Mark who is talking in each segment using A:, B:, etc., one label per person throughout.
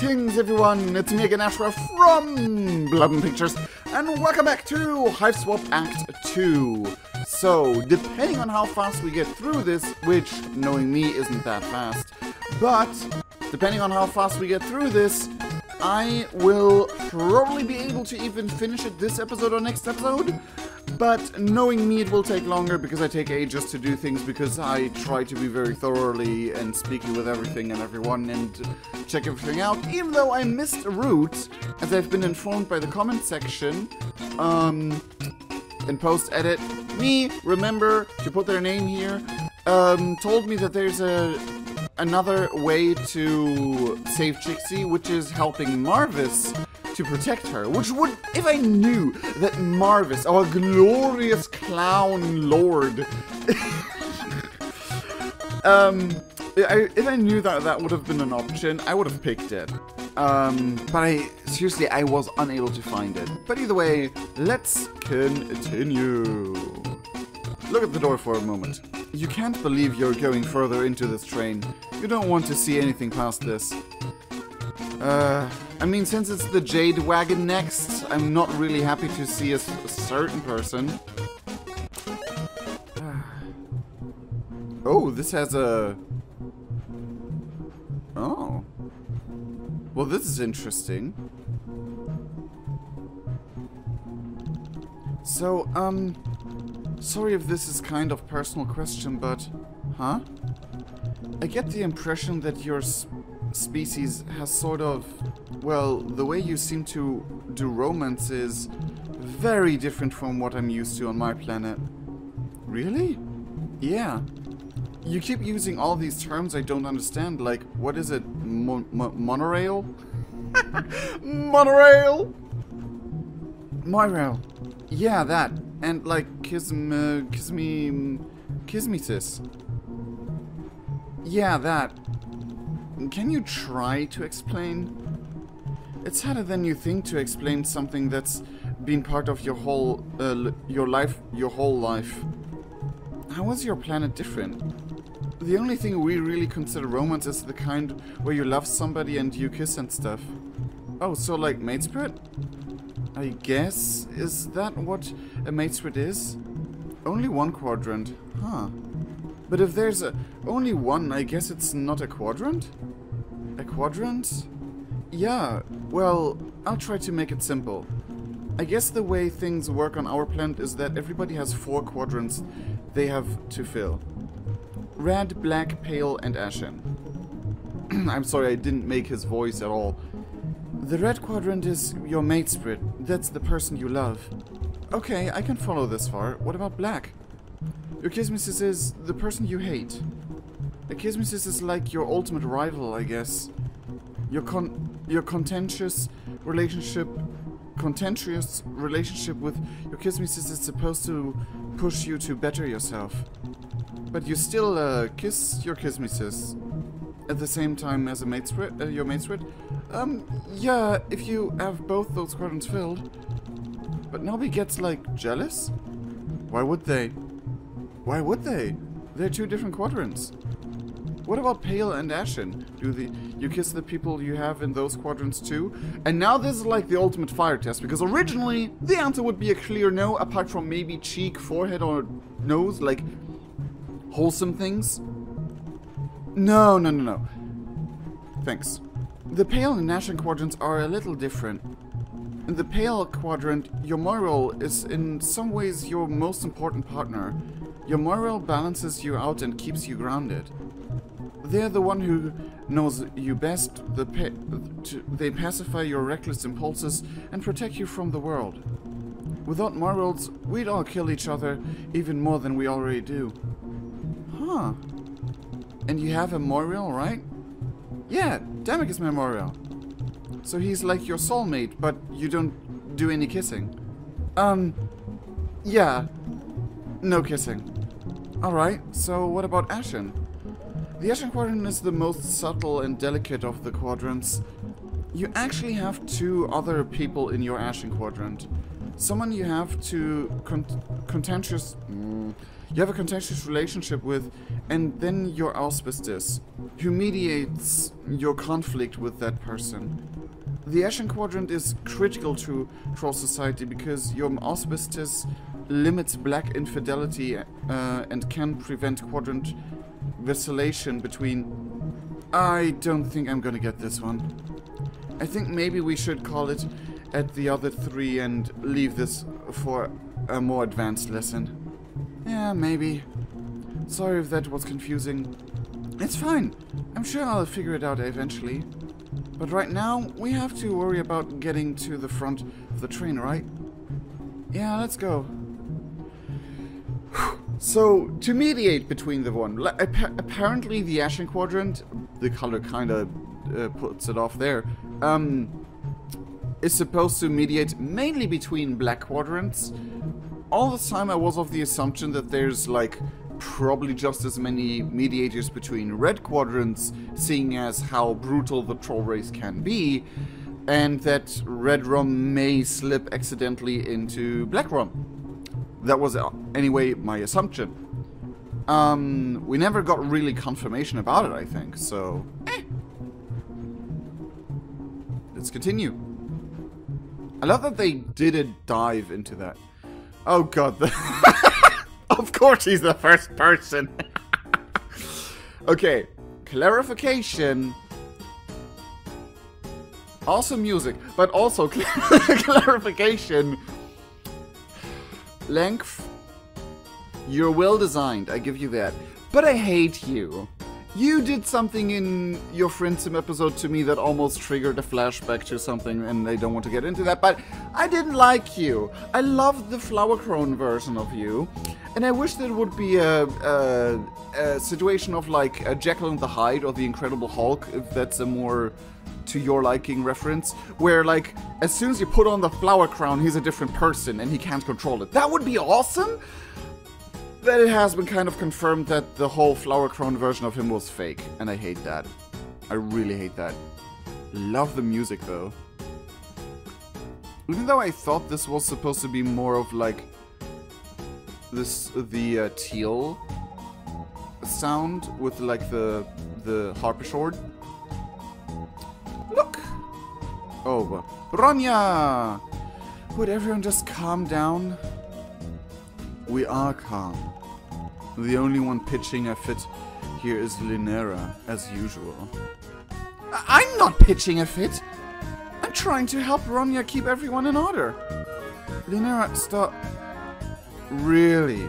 A: Greetings everyone, it's me again, Ashra from Bloodmoon Pictures, and welcome back to Hiveswap Act 2. So, depending on how fast we get through this, which, knowing me, isn't that fast, but depending on how fast we get through this, I will probably be able to even finish it this episode or next episode. But knowing me, it will take longer because I take ages to do things, because I try to be very thoroughly and speaky with everything and everyone and check everything out, even though I missed a route, as I've been informed by the comment section, in post-edit. Me, remember to put their name here, told me that there's another way to save Chixie, which is helping Marvis to protect her, which would, if I knew that Marvis, our glorious clown lord, if I knew that that would have been an option, I would have picked it. But seriously, I was unable to find it. But either way, let's continue. Look at the door for a moment. You can't believe you're going further into this train. You don't want to see anything past this. I mean, since it's the Jade wagon next, I'm not really happy to see a certain person. Oh, this has a... Oh. Well, this is interesting. So, sorry if this is kind of personal question, but... Huh? I get the impression that your species has sort of... Well, the way you seem to do romance is very different from what I'm used to on my planet. Really? Yeah. You keep using all these terms I don't understand, like, what is it? Monorail? Monorail? Monorail. Yeah, that. And, like, kismesis. Yeah, that. Can you try to explain? It's harder than you think to explain something that's been part of your whole, your whole life. How is your planet different? The only thing we really consider romance is the kind where you love somebody and you kiss and stuff. Oh, so like mate spirit? I guess. Is that what a mate spirit is? Only one quadrant. Huh. But if there's only one, I guess it's not a quadrant? A quadrant? Yeah, well, I'll try to make it simple. I guess the way things work on our planet is that everybody has 4 quadrants they have to fill. Red, black, pale, and ashen. I'm sorry, I didn't make his voice at all. The red quadrant is your mate spirit. That's the person you love. Okay, I can follow this far. What about black? Your kismesis is the person you hate. A kismesis is like your ultimate rival, I guess. Your contentious relationship with your kismesis is supposed to push you to better yourself. But you still kiss your kismesis at the same time as a mate spirit, your mate spirit. Yeah, if you have both those quadrants filled. But nobody gets, like, jealous? Why would they? Why would they? They're 2 different quadrants. What about pale and ashen? You kiss the people you have in those quadrants too? And now this is like the ultimate fire test, because originally the answer would be a clear no, apart from maybe cheek, forehead, or nose, like wholesome things. No. Thanks. The pale and ashen quadrants are a little different. In the pale quadrant, your moral is in some ways your most important partner. Your moral balances you out and keeps you grounded. They're the one who knows you best. They pacify your reckless impulses and protect you from the world. Without morals, we'd all kill each other even more than we already do. Huh. And you have a moral, right? Yeah, Damek is my moral. So he's like your soulmate, but you don't do any kissing. Yeah. No kissing. Alright, so what about Ashen? The Ashen quadrant is the most subtle and delicate of the quadrants. You actually have 2 other people in your Ashen quadrant. Someone you have to contentious... you have a contentious relationship with, and then your auspicious, who mediates your conflict with that person. The Ashen Quadrant is critical to troll society because your auspicious limits black infidelity and can prevent quadrant vacillation between... I don't think I'm gonna get this one. I think maybe we should call it at the other 3 and leave this for a more advanced lesson. Yeah, maybe. Sorry if that was confusing. It's fine. I'm sure I'll figure it out eventually. But right now, we have to worry about getting to the front of the train, right? Yeah, let's go. So, to mediate between the one, apparently the Ashen Quadrant, the color kinda puts it off there, is supposed to mediate mainly between black quadrants. All the time I was of the assumption that there's like probably just as many mediators between red quadrants, seeing as how brutal the troll race can be, and that red rum may slip accidentally into black rum. That was anyway my assumption. We never got really confirmation about it, I think, so let's continue. I love that they didn't dive into that. Oh god, of course he's the first person. Okay, clarification. Also music, but also clarification. Length. You're well designed, I give you that. But I hate you. You did something in your Friend Sim episode to me that almost triggered a flashback to something, and I don't want to get into that, but I didn't like you. I loved the Flower Crown version of you, and I wish there would be a situation of like a Jekyll and the Hyde or the Incredible Hulk, if that's a more to your liking reference, where like as soon as you put on the Flower Crown, he's a different person and he can't control it. That would be awesome! But it has been kind of confirmed that the whole Flower Crown version of him was fake, and I hate that. I really hate that. Love the music though. Even though I thought this was supposed to be more of like the teal sound with like the harpsichord. Look! Oh, Bronya! Would everyone just calm down? We are calm. The only one pitching a fit here is Linera, as usual. I'm not pitching a fit! I'm trying to help Bronya keep everyone in order. Linera, stop. Really?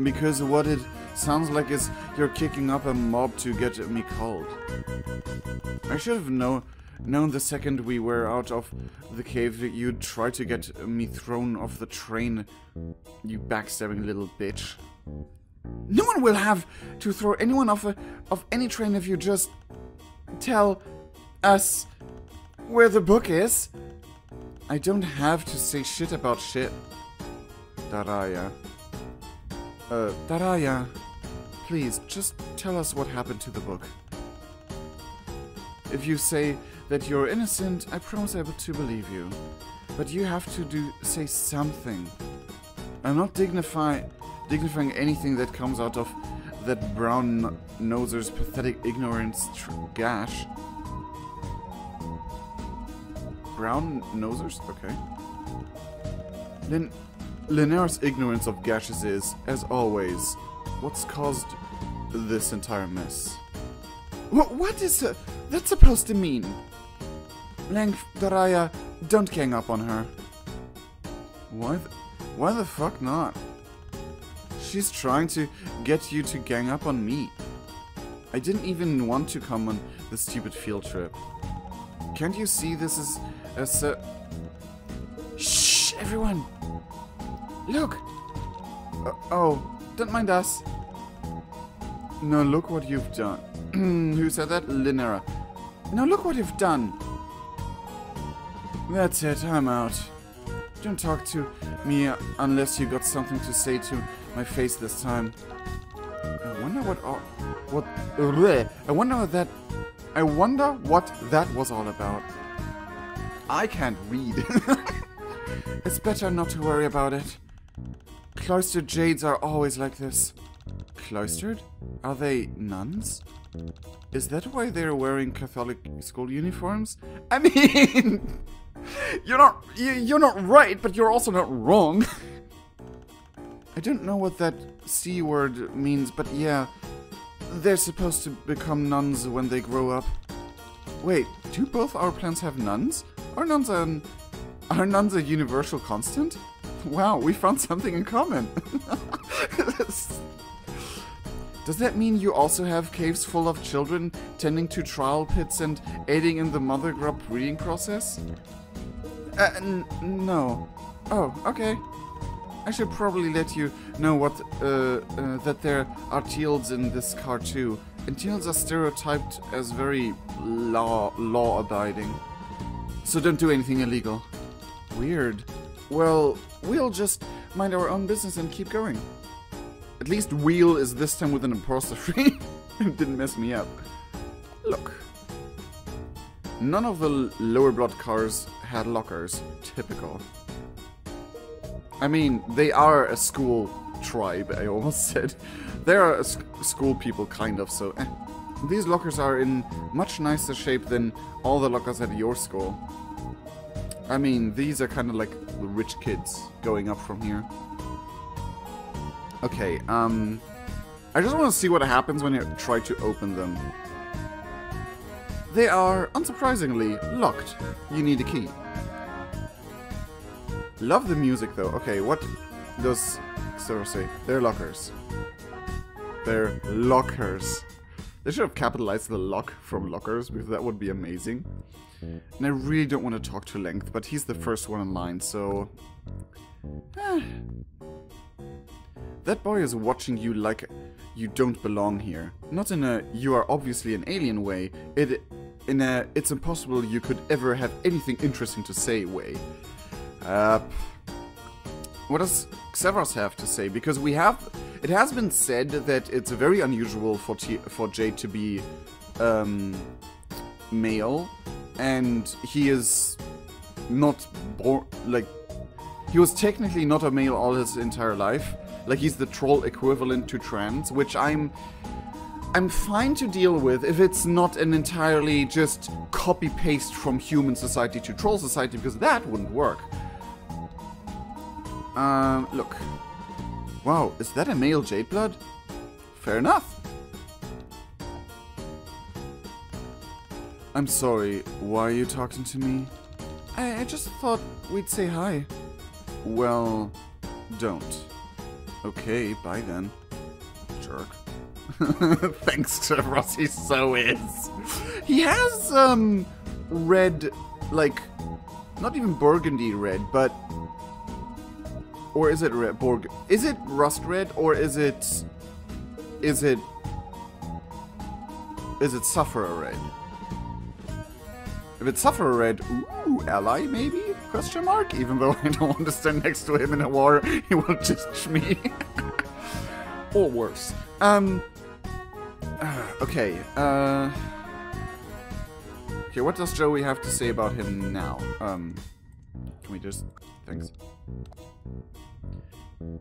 A: Because what it sounds like is you're kicking up a mob to get me called. I should have known the second we were out of the cave that you'd try to get me thrown off the train, you backstabbing little bitch. No one will have to throw anyone off any train if you just tell us where the book is. I don't have to say shit about shit. Daraya. Daraya, please, just tell us what happened to the book. If you say that you're innocent, I promise I will to believe you. But you have to say something. I'm not dignifying anything that comes out of that brown noser's pathetic ignorance gash. Brown nosers? Okay. Linera's ignorance of gashes is, as always, what's caused this entire mess. What is that supposed to mean? Daraya, don't gang up on her. Why the fuck not? She's trying to get you to gang up on me. I didn't even want to come on this stupid field trip. Can't you see this is a Shh, everyone! Look! Oh, don't mind us. No, look what you've done. Who said that? Linera. Now look what you've done. That's it, I'm out. Don't talk to me unless you got something to say to my face this time. I wonder what that was all about. I can't read. It's better not to worry about it. Cloistered jades are always like this. Cloistered? Are they nuns? Is that why they're wearing Catholic school uniforms? I mean, you're not right, but you're also not wrong. I don't know what that C word means, but yeah, they're supposed to become nuns when they grow up. Wait, do both our plans have nuns? Are nuns a universal constant? Wow, we found something in common. Does that mean you also have caves full of children tending to trial pits and aiding in the mother grub breeding process? No. Oh, okay. I should probably let you know what that there are teals in this car too. And teals are stereotyped as very law-abiding. So don't do anything illegal. Weird. Well, we'll just mind our own business and keep going. At least wheel is this time with an apostrophe. It didn't mess me up. Look. None of the lower blood cars had lockers. Typical. I mean, they are a school tribe, I almost said. They are a school people, kind of, so These lockers are in much nicer shape than all the lockers at your school. I mean, these are kind of like the rich kids going up from here. Okay, I just want to see what happens when you try to open them. They are, unsurprisingly, locked. You need a key. Love the music, though. Okay, what does Xero say? They're lockers. They're lockers. They should have capitalized the lock from lockers, because that would be amazing. And I really don't want to talk to length, but he's the first one in line, so... That boy is watching you like you don't belong here. Not in a you are obviously an alien way, in a it's impossible you could ever have anything interesting to say way. What does Xevros have to say? Because it has been said that it's very unusual for Jade to be male, and he is not born, like, he was technically not a male all his entire life. Like, he's the troll equivalent to trans, which I'm fine to deal with if it's not an entirely just copy-paste from human society to troll society, because that wouldn't work. Look. Wow, is that a male Jadeblood? Fair enough. I'm sorry, why are you talking to me? I just thought we'd say hi. Well, don't. Okay, bye then. Jerk. Thanks to Ross, he so is. He has, red, like, not even burgundy red, but... Or is it red? Is it rust red, or is it sufferer red? If it's sufferer red, ooh, ally maybe? Question mark? Even though I don't want to stand next to him in a war, he will judge me. Or worse. Okay, okay, what does Joey have to say about him now? Can we just... Thanks.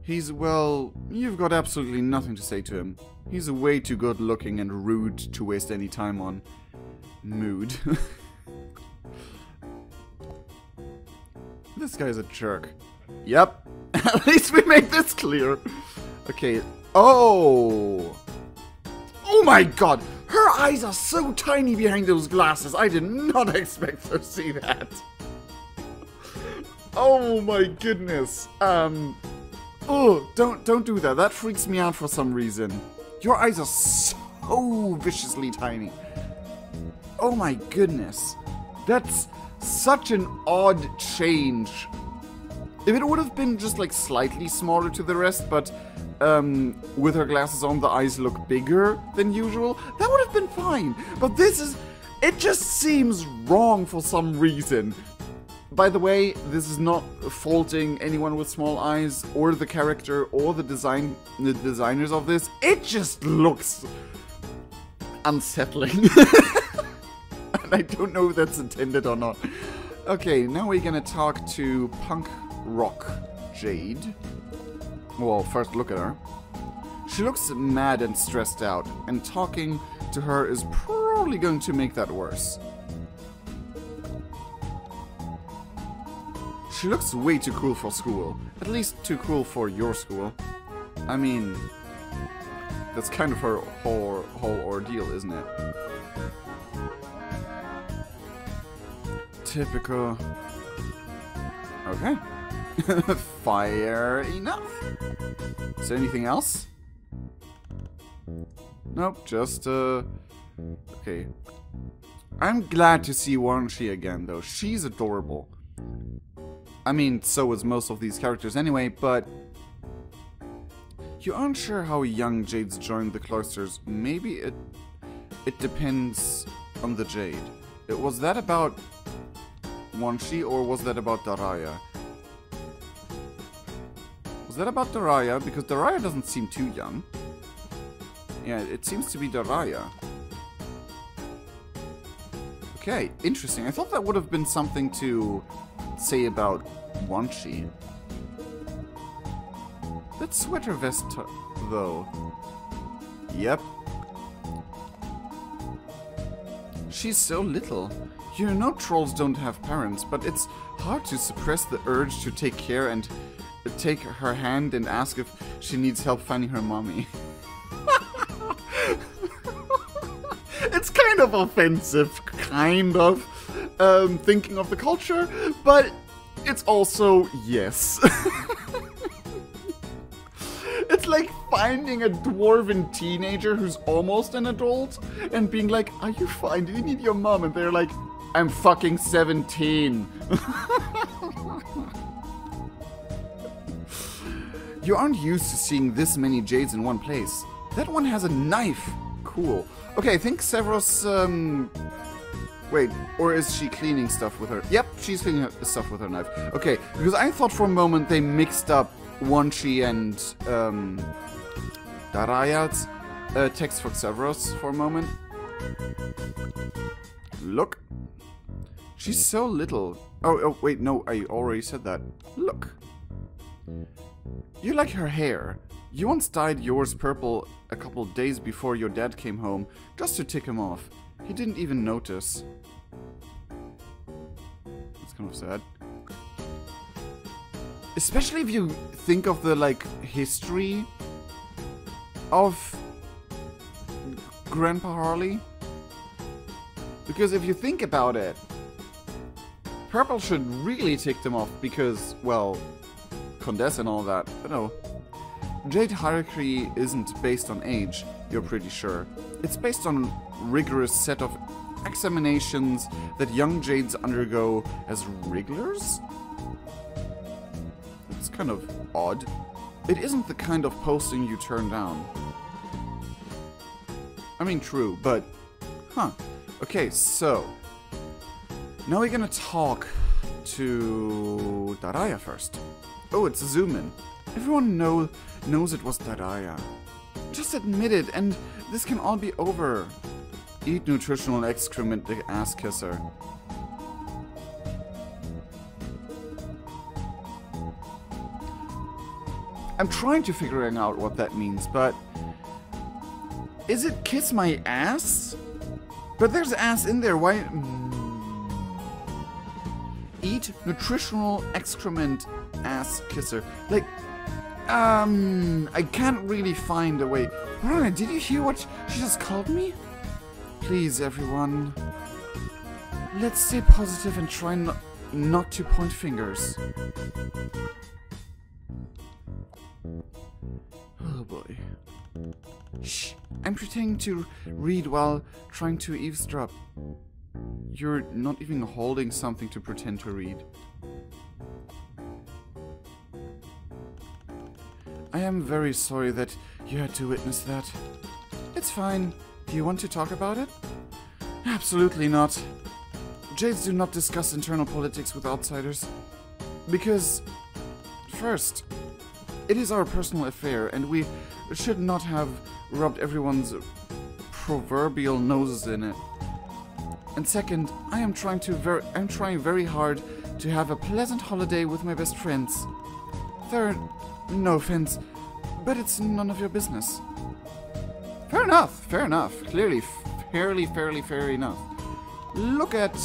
A: He's, well, you've got absolutely nothing to say to him. He's way too good looking and rude to waste any time on. Mood. This guy's a jerk. Yep. At least we made this clear. Okay. Oh! Oh my god! Her eyes are so tiny behind those glasses. I did not expect to see that. Oh my goodness. Oh, don't do that. That freaks me out for some reason. Your eyes are so viciously tiny. Oh my goodness. That's such an odd change. If it would have been just like slightly smaller to the rest, but with her glasses on, the eyes look bigger than usual, that would have been fine. But this is, it just seems wrong for some reason. By the way, this is not faulting anyone with small eyes, or the character, or the designers of this. It just looks unsettling. And I don't know if that's intended or not. Okay, now we're gonna talk to Punk Rock Jade. Well, first look at her. She looks mad and stressed out, and talking to her is probably going to make that worse. She looks way too cool for school. At least too cool for your school. I mean, that's kind of her whole ordeal, isn't it? Typical. Okay. Fire enough. Is there anything else? Nope, just, okay. I'm glad to see Wanshi again, though. She's adorable. I mean, so is most of these characters anyway, but... You aren't sure how young Jades joined the cloisters. Maybe it depends on the Jade. Was that about Wanshi, or was that about Daraya? Was that about Daraya? Because Daraya doesn't seem too young. Yeah, it seems to be Daraya. Okay, interesting. I thought that would have been something to say about Wanshi. That sweater vest, though. Yep. She's so little. You know trolls don't have parents, but it's hard to suppress the urge to take care and take her hand and ask if she needs help finding her mommy. It's kind of offensive, kind of, thinking of the culture, but it's also, yes. It's like finding a dwarven teenager who's almost an adult and being like, are you fine? Do you need your mom? And they're like, I'm fucking 17. You aren't used to seeing this many Jades in one place. That one has a knife. Cool. Okay, I think Severus, wait, or is she cleaning stuff with her? Yep, she's cleaning stuff with her knife. Okay, because I thought for a moment they mixed up Wanshi and, Daraya's text for Severus for a moment. Look. She's so little. Oh, wait, no, I already said that. Look. You like her hair. You once dyed yours purple a couple days before your dad came home, just to tick him off. He didn't even notice. That's kind of sad. Especially if you think of the, like, history of Grandpa Harley. Because if you think about it, purple should really tick them off because, well, Condess and all that, but no. Jade hierarchy isn't based on age, you're pretty sure. It's based on a rigorous set of examinations that young Jades undergo as regulars? It's kind of odd. It isn't the kind of posting you turn down. I mean, true, but... Huh. Okay, so... Now we're gonna talk to Daraya first. Oh, it's a zoom in. Everyone knows it was Daraya. Just admit it, and this can all be over. Eat nutritional excrement, the ass kisser. I'm trying to figure out what that means, but... Is it kiss my ass? But there's ass in there, why... Eat nutritional excrement, ass kisser. Like... I can't really find a way. Rana, did you hear what she just called me? Please, everyone. Let's stay positive and try not to point fingers. Oh boy. Shh. I'm pretending to read while trying to eavesdrop. You're not even holding something to pretend to read. I am very sorry that you had to witness that. It's fine. Do you want to talk about it? Absolutely not. Jades do not discuss internal politics with outsiders. Because, first, it is our personal affair, and we should not have rubbed everyone's proverbial noses in it. And second, I'm trying very hard to have a pleasant holiday with my best friends. Third, No offense, but it's none of your business. Fair enough, fair enough. Clearly, fair enough. Look at...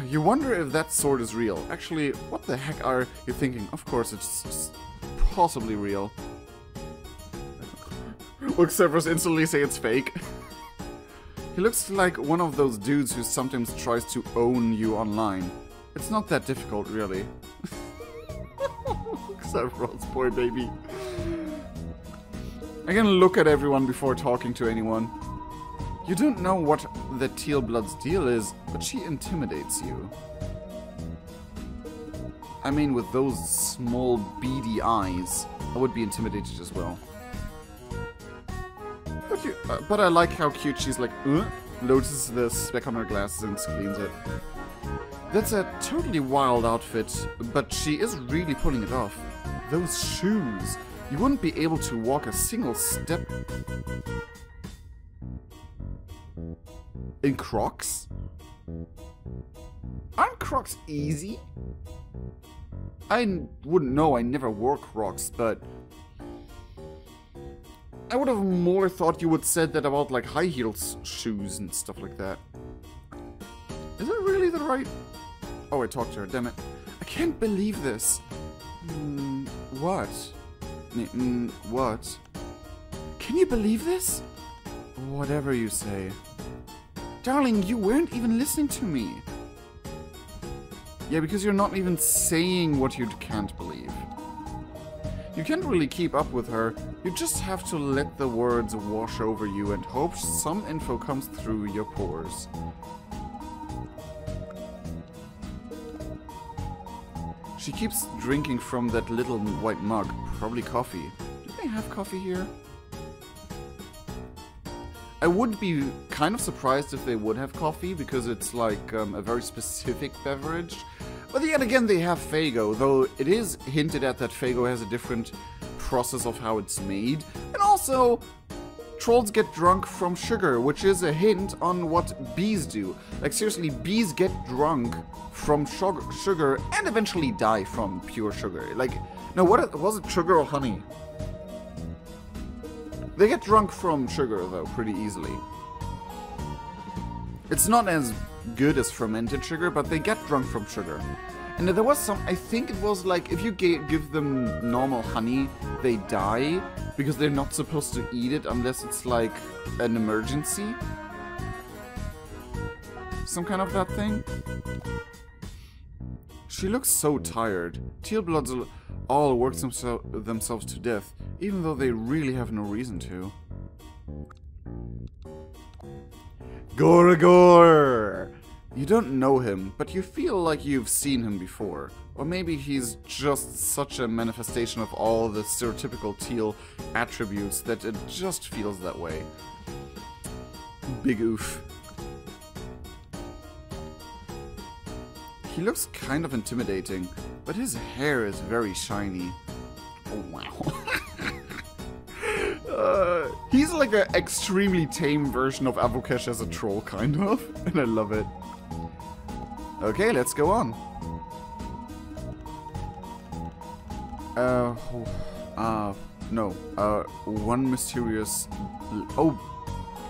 A: You wonder if that sword is real. Actually, what the heck are you thinking? Of course, it's possibly real. Look, Severus instantly say it's fake. He looks like one of those dudes who sometimes tries to own you online. It's not that difficult, really. Severus, poor baby. I can look at everyone before talking to anyone. You don't know what the Tealblood's deal is, but she intimidates you. I mean, with those small, beady eyes, I would be intimidated as well. But I like how cute she's like, notices the speck on her glasses and cleans it. That's a totally wild outfit, but she is really pulling it off. Those shoes, you wouldn't be able to walk a single step in Crocs? Aren't Crocs easy? I wouldn't know, I never wore Crocs, but I would have more thought you would said that about like high heels shoes and stuff like that. Is it really the right... Oh, I talked to her, damn it. I can't believe this. What? What? Can you believe this? Whatever you say. Darling, you weren't even listening to me. Yeah, because you're not even saying what you can't believe. You can't really keep up with her. You just have to let the words wash over you and hope some info comes through your pores. She keeps drinking from that little white mug. Probably coffee. Do they have coffee here? I would be kind of surprised if they would have coffee, because it's like a very specific beverage. But yet again, they have Faygo, though it is hinted at that Faygo has a different process of how it's made. And also, trolls get drunk from sugar, which is a hint on what bees do. Like seriously, bees get drunk from sugar and eventually die from pure sugar. Like, no, what was it, sugar or honey? They get drunk from sugar, though, pretty easily. It's not as good as fermented sugar, but they get drunk from sugar. And there was some, I think it was like, if you give them normal honey, they die, because they're not supposed to eat it unless it's like an emergency. Some kind of that thing. She looks so tired. Tealbloods all work themselves to death, even though they really have no reason to. Gorgor! You don't know him, but you feel like you've seen him before. Or maybe he's just such a manifestation of all the stereotypical teal attributes that it just feels that way. Big oof. He looks kind of intimidating, but his hair is very shiny. Oh, wow. He's like an extremely tame version of Avokesh as a troll, kind of. And I love it. Okay, let's go on. One mysterious...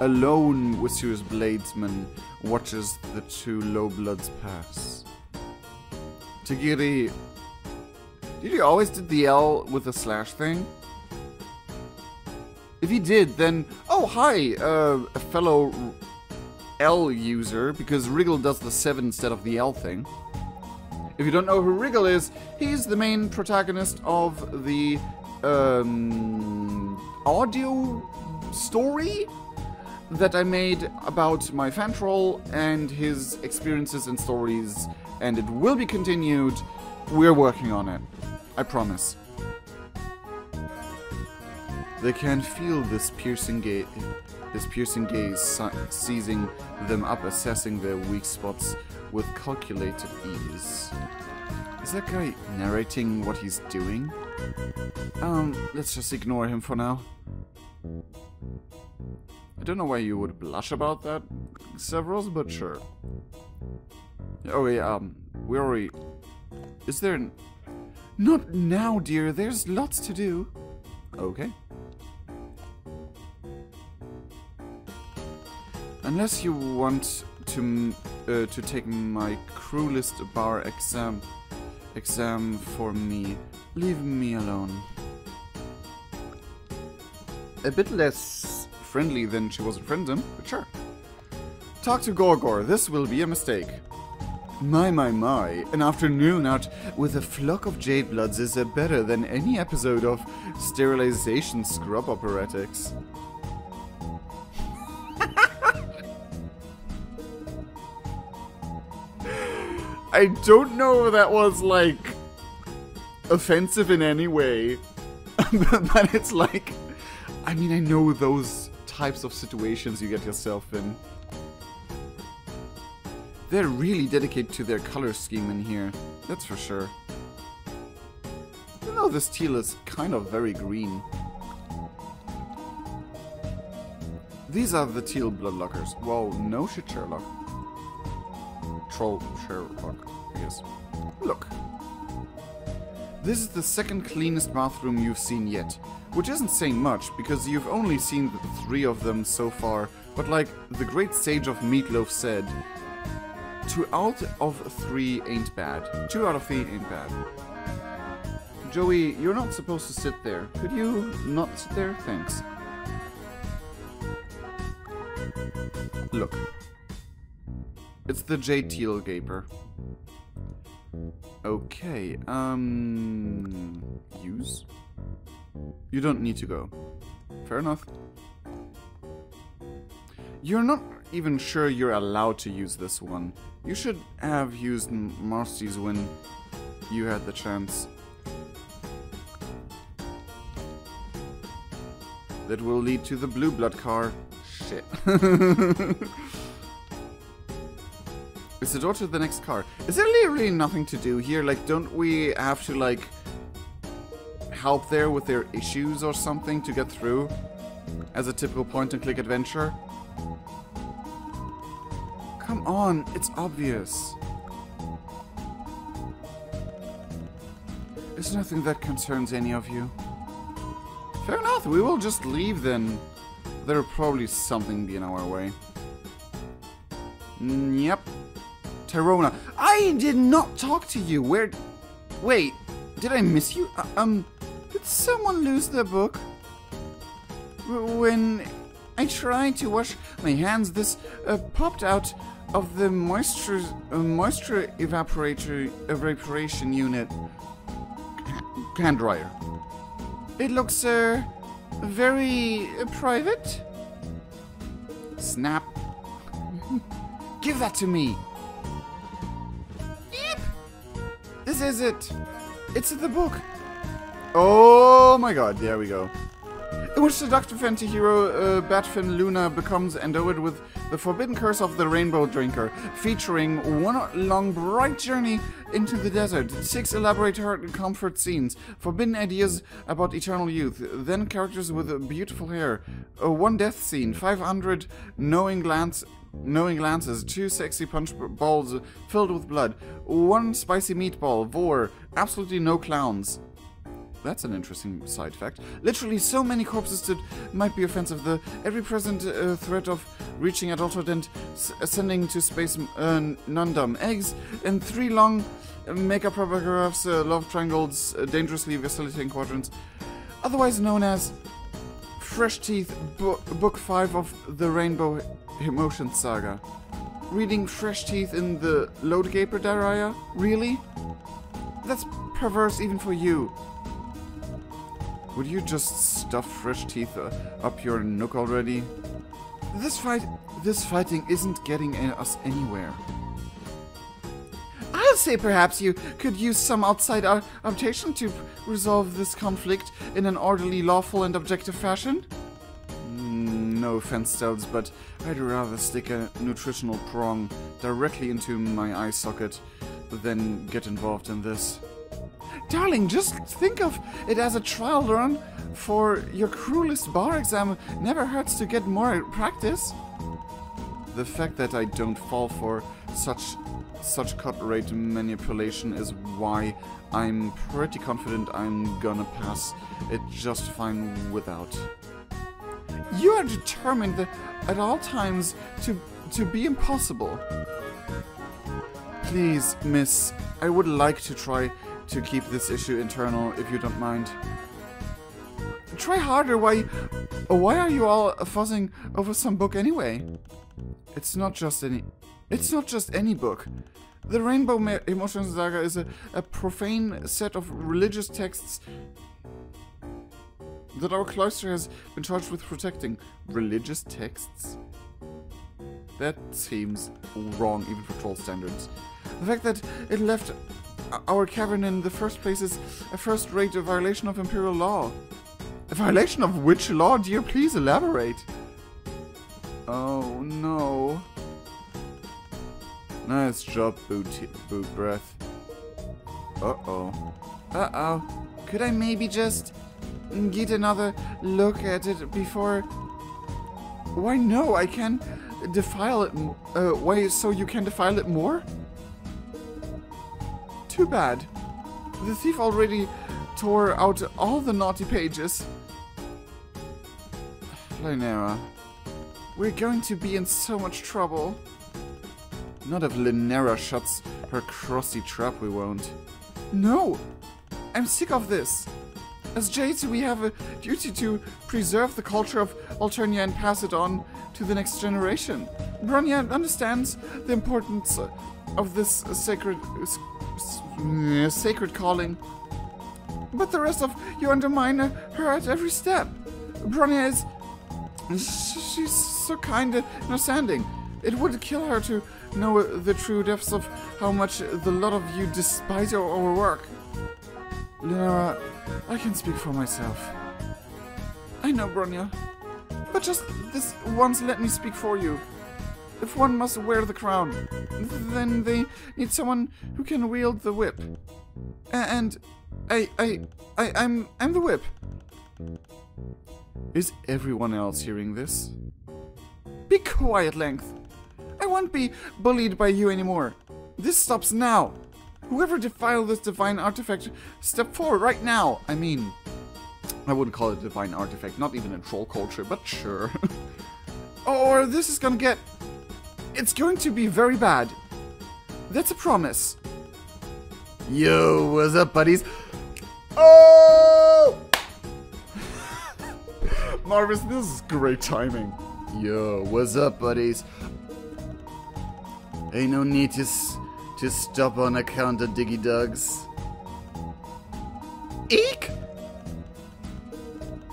A: a lone mysterious bladesman watches the two low bloods pass. Tigiri... Did he always do the L with the slash thing? If he did, then... Oh, hi, a fellow L user, because Wriggle does the 7 instead of the L thing. If you don't know who Wriggle is, he's the main protagonist of the audio story that I made about my fan troll and his experiences and stories, and it will be continued. We're working on it. I promise. They can feel this piercing gaze seizing them up, assessing their weak spots with calculated ease. Is that guy narrating what he's doing? Let's just ignore him for now. I don't know why you would blush about that, Severus, but sure. Oh yeah, we already... Is there Not now, dear. There's lots to do. Okay. Unless you want to take my cruelest bar exam for me, leave me alone. A bit less friendly than she was at Friendom, but sure. Talk to Gorgor. This will be a mistake. My, an afternoon out with a flock of Jadebloods is better than any episode of sterilization scrub operatics. I don't know if that was, like, offensive in any way, but it's like, I mean, I know those types of situations you get yourself in. They're really dedicated to their color scheme in here, that's for sure. Even though this teal is kind of very green. These are the teal bloodlockers. Well, no shit, Sherlock. Troll Sherlock, I guess. Look. This is the second cleanest bathroom you've seen yet. Which isn't saying much, because you've only seen 3 of them so far. But like the great sage of Meatloaf said, 2 out of 3 ain't bad. 2 out of 3 ain't bad. Joey, you're not supposed to sit there. Could you not sit there? Thanks. Look. It's the Jade Teal Gaper. Okay, use? You don't need to go. Fair enough. You're not even sure you're allowed to use this one. You should have used Marcy's when you had the chance. That will lead to the blue blood car. Shit. Is the door to the next car? Is there really nothing to do here? Like, don't we have to, like, help there with their issues or something to get through? As a typical point-and-click adventure? Come on, it's obvious. It's nothing that concerns any of you. Fair enough, we will just leave then. There'll probably something be in our way. Yep. Terona. I did not talk to you. Where... Wait, did I miss you? Did someone lose their book? When I tried to wash my hands, this popped out of the moisture evaporation unit. Hand dryer. It looks, very private. Snap. Give that to me. Yep. This is it. It's the book. Oh my god, there we go. In which the Dr. Fantahiro Batfin Luna becomes endowed with the forbidden curse of the Rainbow Drinker, featuring one long bright journey into the desert, 6 elaborate heart and comfort scenes, forbidden ideas about eternal youth, then characters with beautiful hair, 1 death scene, 500 knowing glances, 2 sexy punch balls filled with blood, 1 spicy meatball, vor, absolutely no clowns. That's an interesting side fact. Literally so many corpses that might be offensive. The ever-present threat of reaching adulthood and ascending to space non-dumb. Eggs and 3 long makeup paragraphs, love triangles, dangerously vacillating quadrants. Otherwise known as Fresh Teeth, Book 5 of the Rainbow Emotion Saga. Reading Fresh Teeth in the Load Gaper Diarrhea? Really? That's perverse even for you. Would you just stuff Fresh Teeth up your nook already? This fighting isn't getting us anywhere. I'll say perhaps you could use some outside arbitration to resolve this conflict in an orderly, lawful, and objective fashion? No offense, Stelz, but I'd rather stick a nutritional prong directly into my eye socket than get involved in this. Darling, just think of it as a trial run for your cruelest bar exam. Never hurts to get more practice. The fact that I don't fall for such cut rate manipulation is why I'm pretty confident I'm gonna pass it just fine without. You are determined at all times to be impossible. Please, miss, I would like to try to keep this issue internal if you don't mind. Try harder, why are you all fussing over some book anyway? It's not just any book. The Rainbow Emotions Saga is a profane set of religious texts that our cloister has been charged with protecting. Religious texts? That seems wrong even for troll standards. The fact that it left our cavern in the first place is a first-rate violation of imperial law. A violation of which law, dear? Please elaborate. Oh no. Nice job, boot breath. Uh-oh. Uh-oh. Could I maybe just get another look at it before... Why no, I can defile it... why, so you can defile it more? Too bad. The thief already tore out all the naughty pages. Linera, we're going to be in so much trouble. Not if Linera shuts her crusty trap, we won't. No! I'm sick of this. As Jades, we have a duty to preserve the culture of Alternia and pass it on to the next generation. Bronya understands the importance of this sacred calling. But the rest of you undermine her at every step. Bronya is... she's so kind and understanding. It would kill her to know the true depths of how much the lot of you despise our work. Linera, I can speak for myself. I know, Bronya. But just this once let me speak for you. If one must wear the crown, then they need someone who can wield the whip. And I'm the whip. Is everyone else hearing this? Be quiet, Length. I won't be bullied by you anymore. This stops now. Whoever defiled this divine artifact, step forward right now. I mean, I wouldn't call it a divine artifact, not even in troll culture, but sure. Or this is gonna get... It's going to be very bad. That's a promise. Yo, what's up, buddies? Oh! Marvis, this is great timing. Yo, what's up, buddies? Ain't no need to stop on account of Diggy Dugs. Eek!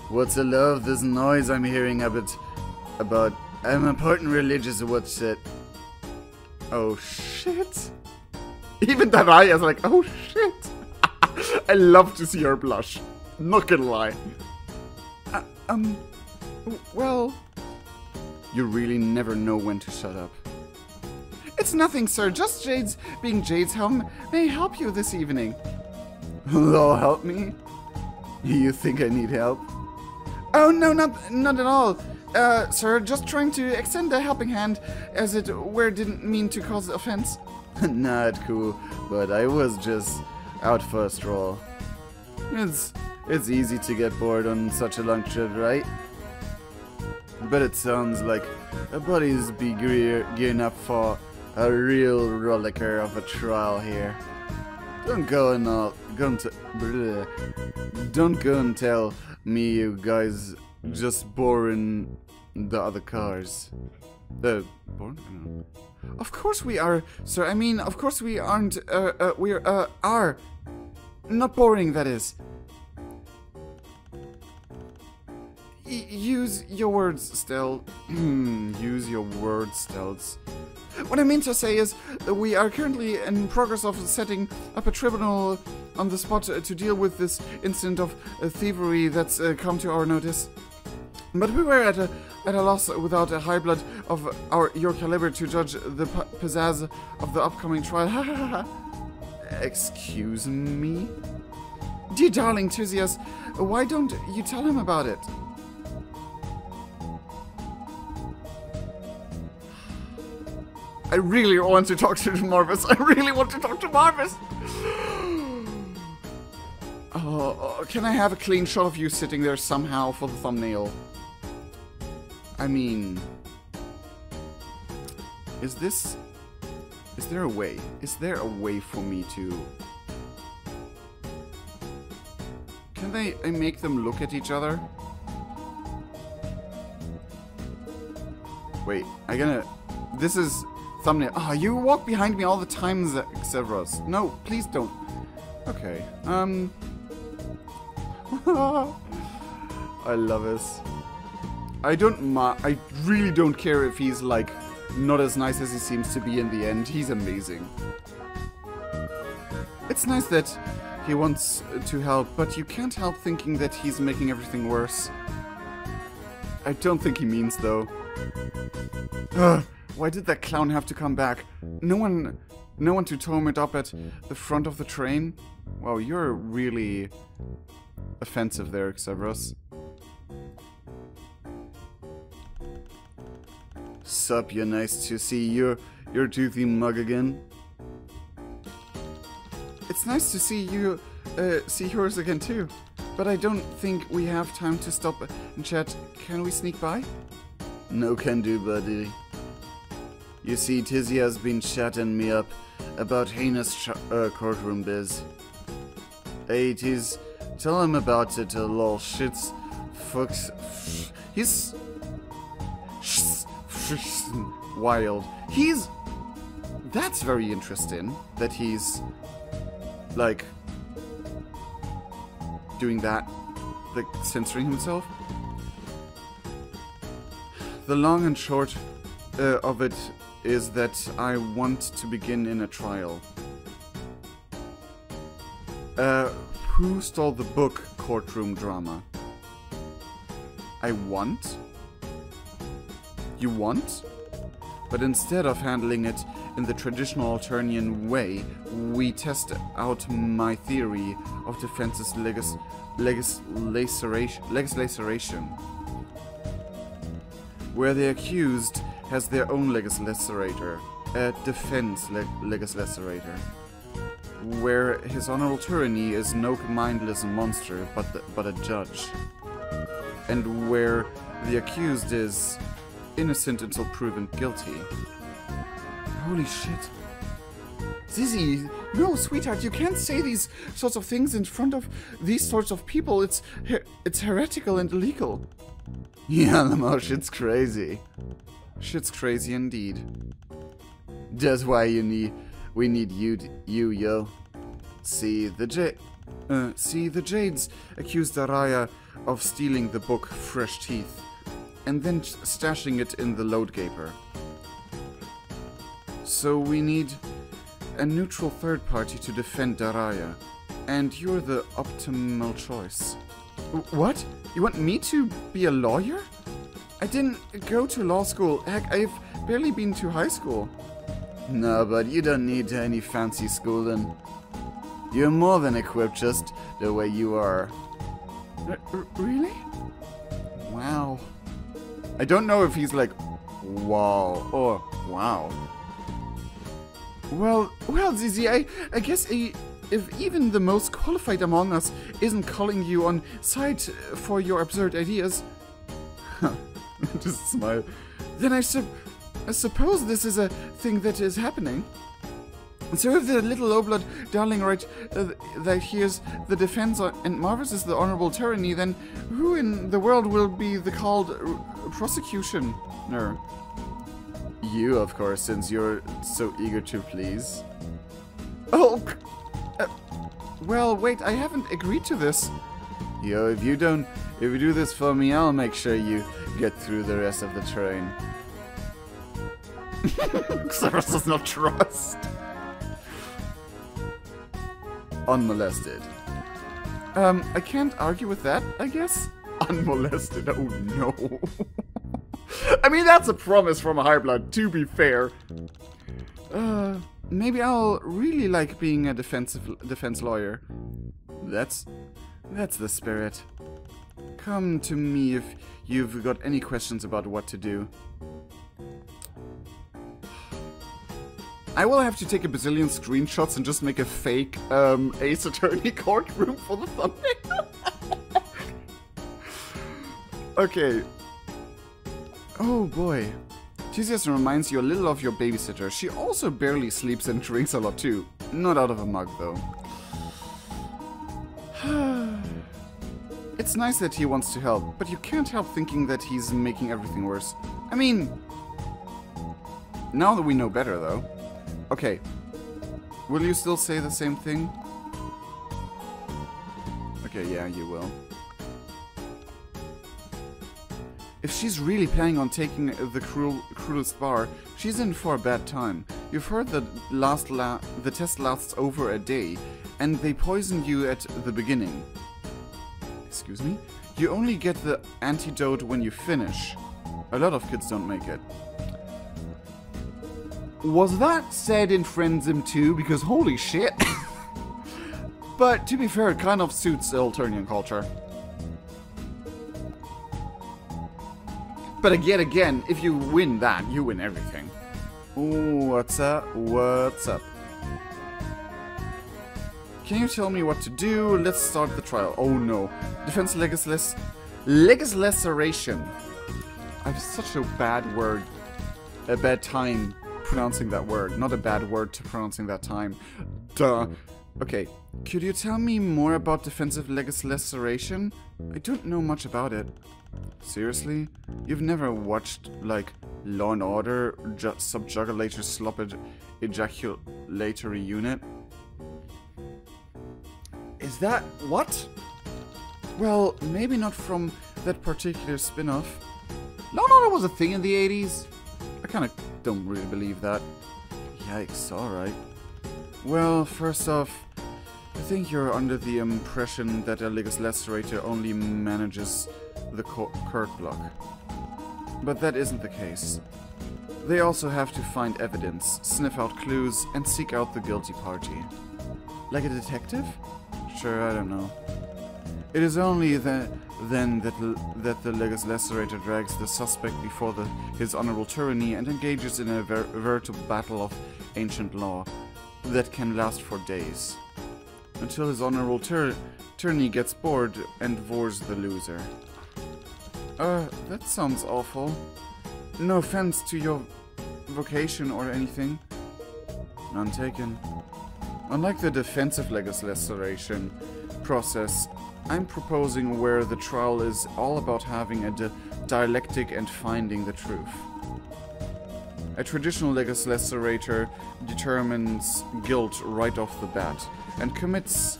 A: What's a lot of this noise I'm hearing about I'm important religious what's it? Oh shit. Even that I was like, oh shit. I love to see her blush. Not gonna lie. Well... You really never know when to shut up. It's nothing, sir. Just Jades being Jades. How may I help you this evening? They'll help me? You think I need help? Oh, no, not at all. Sir, just trying to extend a helping hand, as it were didn't mean to cause offense. Not cool, but I was just out for a stroll. It's easy to get bored on such a long trip, right? But it sounds like a buddy's be gearing up for a real rollicker of a trial here. Don't go and tell me you guys just boring the other cars. Boring? No. Of course we are, sir. I mean, of course we aren't. We are not boring. That is. Use your words, Stel. Use your words, Stels. What I mean to say is, we are currently in progress of setting up a tribunal on the spot to deal with this incident of thievery that's come to our notice. But we were at a loss without a high blood of your caliber to judge the pizzazz of the upcoming trial. Excuse me? Dear darling Tuzias, why don't you tell him about it? I really want to talk to Marvis. I really want to talk to Marvis. Oh, can I have a clean shot of you sitting there somehow for the thumbnail? I mean, is there a way? Is there a way for me to... Can I make them look at each other? Wait, this is thumbnail. Oh, you walk behind me all the time, Severus. No, please don't. Okay, I love this. I really don't care if he's, like, not as nice as he seems to be in the end. He's amazing. It's nice that he wants to help, but you can't help thinking that he's making everything worse. I don't think he means, though. Ugh, why did that clown have to come back? No one to tow it up at the front of the train? Wow, you're really offensive there, Severus. Sup, you're nice to see your toothy mug again. It's nice to see you, see yours again too. But I don't think we have time to stop and chat. Can we sneak by? No can do, buddy. You see, Tizzy has been chatting me up about heinous courtroom biz. Hey, Tiz, tell him about it, lol. Shit's fucks. He's wild. That's very interesting that he's like doing that, like censoring himself. The long and short of it is that I want to begin in a trial. Who stole the book Courtroom Drama? I want? You want? But instead of handling it in the traditional Alternian way, we test out my theory of defense's legislation, where the accused has their own legislator, a defense legislator, where his honorable tyranny is no mindless monster, but a judge, and where the accused is innocent until proven guilty. Holy shit. Zizzy, no, sweetheart, you can't say these sorts of things in front of these sorts of people. It's heretical and illegal. Yeah, Lamo, shit's crazy. Shit's crazy indeed. That's why we need you, yo. See, the Jades accused Araya of stealing the book Fresh Teeth, and then stashing it in the load gaper. So we need a neutral third party to defend Daraya, and you're the optimal choice. What? You want me to be a lawyer? I didn't go to law school. Heck, I've barely been to high school. No, but you don't need any fancy schooling. You're more than equipped just the way you are. Really? Wow. I don't know if he's like, wow, or wow. Well, Zizi, I guess if even the most qualified among us isn't calling you on side for your absurd ideas, just smile, then I suppose this is a thing that is happening. So if the little lowblood darling right that hears the defense and Marvis is the honorable tyranny, then who in the world will be the called prosecutioner? You, of course, since you're so eager to please. Oh, well, wait, I haven't agreed to this. Yo, if you do this for me, I'll make sure you get through the rest of the train. Xeros does not trust. Unmolested. I can't argue with that, I guess? Unmolested, oh no. I mean, that's a promise from a Highblood, to be fair. Maybe I'll really like being a defense lawyer. That's the spirit. Come to me if you've got any questions about what to do. I will have to take a bazillion screenshots and just make a fake Ace Attorney courtroom for the thumbnail. Okay. Oh boy. TCS reminds you a little of your babysitter. She also barely sleeps and drinks a lot too. Not out of a mug though. It's nice that he wants to help, but you can't help thinking that he's making everything worse. I mean, now that we know better though. Okay. Will you still say the same thing? Okay, yeah, you will. If she's really planning on taking the cruelest bar, she's in for a bad time. You've heard that the test lasts over a day, and they poisoned you at the beginning. Excuse me? You only get the antidote when you finish. A lot of kids don't make it. Was that said in Friendsm too? Because holy shit. But to be fair, it kind of suits Alternian culture. But yet again, if you win that, you win everything. Ooh, what's up? What's up? Can you tell me what to do? Let's start the trial. Oh no. Defense legislation. I have such a bad word. A bad time pronouncing that word. Not a bad word to pronouncing that time. Duh. Okay. Could you tell me more about defensive legislation? I don't know much about it. Seriously? You've never watched, like, Law and Order, Subjugulator Slopped Ejaculatory Unit? Is that... what? Well, maybe not from that particular spin-off. Law and Order was a thing in the 80s? I kinda don't really believe that. Yikes, alright. Well, first off, I think you're under the impression that a legislator only manages the court block. But that isn't the case. They also have to find evidence, sniff out clues, and seek out the guilty party. Like a detective? Sure, I don't know. It is only then that the legislator drags the suspect before his honorable tyranny and engages in a veritable battle of ancient law that can last for days. Until his honorable tyranny gets bored and divorces the loser. That sounds awful. No offense to your vocation or anything. None taken. Unlike the defensive legislation process, I'm proposing where the trial is all about having a dialectic and finding the truth. A traditional legislator determines guilt right off the bat and commits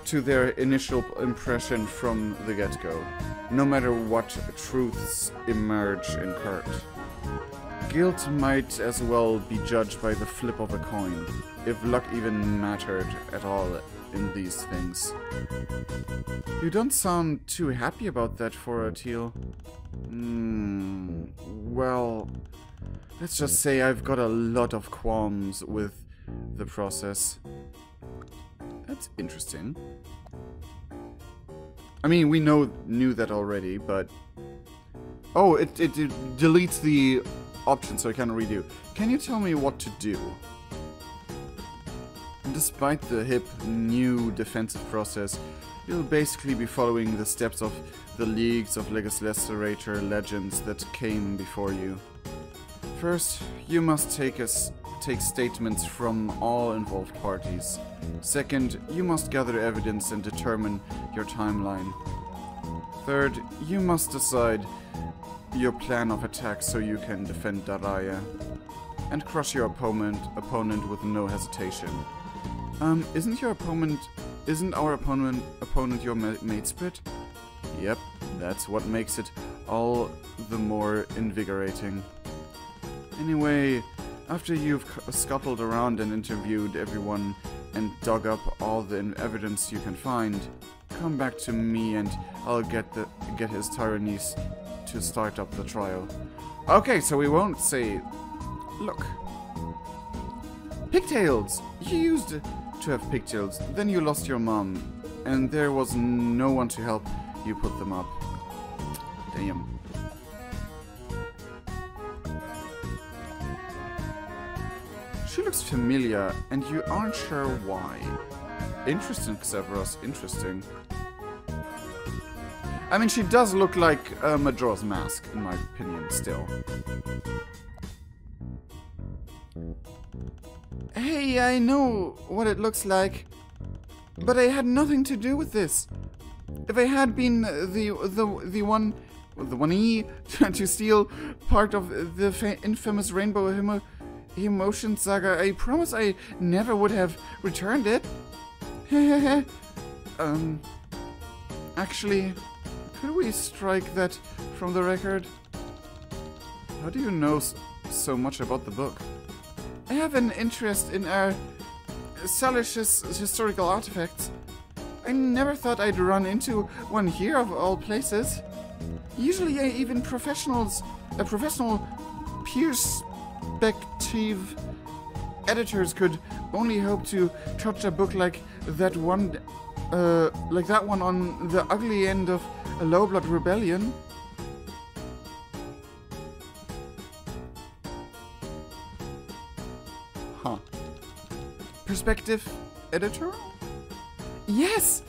A: to their initial impression from the get-go, no matter what truths emerge in court. Guilt might as well be judged by the flip of a coin, if luck even mattered at all in these things. You don't sound too happy about that for a teal. Well, let's just say I've got a lot of qualms with the process. That's interesting. I mean, we knew that already, but... Oh, it deletes the option, so I can't redo. Can you tell me what to do? Despite the hip, new defensive process, you'll basically be following the steps of the leagues of legislator legends that came before you. First, you must take statements from all involved parties. Second, you must gather evidence and determine your timeline. Third, you must decide your plan of attack so you can defend Daraya and crush your opponent with no hesitation. Isn't our opponent your mate split? Yep, that's what makes it all the more invigorating. Anyway, after you've scuttled around and interviewed everyone and dug up all the evidence you can find, come back to me and I'll get his tyrannies to start up the trial. Okay, so we won't say... Look. Pigtails! You used to have pigtails, then you lost your mom, and there was no one to help you put them up. Damn. She looks familiar, and you aren't sure why. Interesting, Xavros, interesting. I mean, she does look like Majora's Mask, in my opinion, still. Hey, I know what it looks like, but I had nothing to do with this. If I had been the one to steal part of the infamous Rainbow Emotion Saga, I promise I never would have returned it. Actually, could we strike that from the record? How do you know so much about the book? I have an interest in our Salish's historical artifacts. I never thought I'd run into one here of all places. Usually even professional perspective editors could only hope to touch a book like that one on the ugly end of a low-blood rebellion. Huh. Perspective editor? Yes!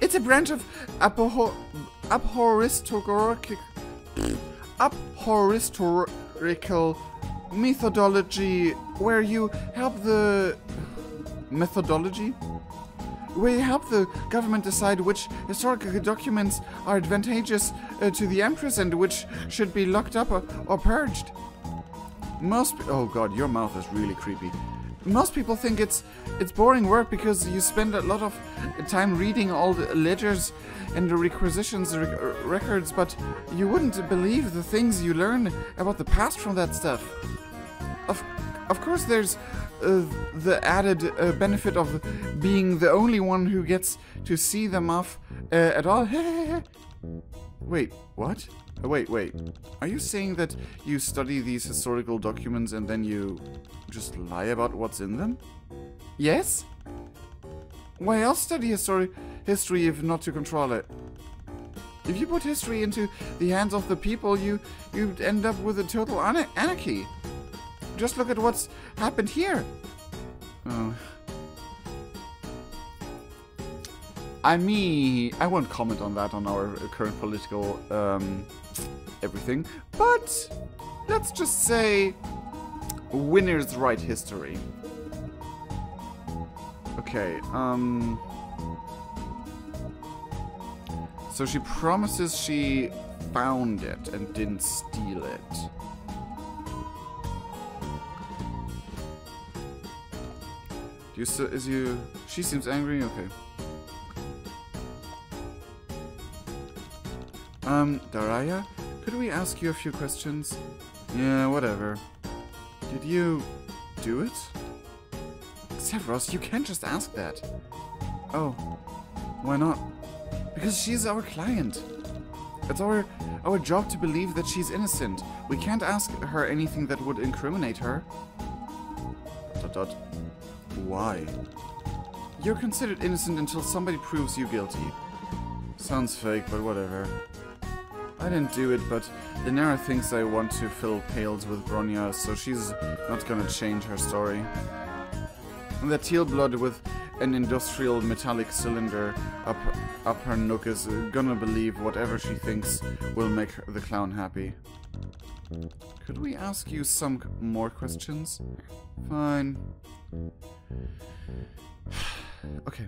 A: It's a branch of historical methodology where you help the government decide which historical documents are advantageous to the Empress and which should be locked up or purged. Oh god, your mouth is really creepy. Most people think it's boring work because you spend a lot of time reading all the ledgers and the requisitions records, but you wouldn't believe the things you learn about the past from that stuff. Of course, there's the added benefit of being the only one who gets to see them off at all. Wait, what? Wait. Are you saying that you study these historical documents and then you just lie about what's in them? Yes? Why else study history if not to control it? If you put history into the hands of the people, you'd end up with a total anarchy. Just look at what's happened here. Oh. I mean, I won't comment on that on our current political everything, but let's just say winners write history. Okay, so she promises she found it and didn't steal it. She seems angry? Okay. Daraya, could we ask you a few questions? Yeah, whatever. Did you do it? Xavros, you can't just ask that. Oh, why not? Because she's our client. It's our job to believe that she's innocent. We can't ask her anything that would incriminate her. ... Why? You're considered innocent until somebody proves you guilty. Sounds fake, but whatever. I didn't do it, but Daenerys thinks I want to fill pails with Bronya, so she's not gonna change her story. And that teal blood with an industrial metallic cylinder up her nook is gonna believe whatever she thinks will make the clown happy. Could we ask you some more questions? Fine. Okay.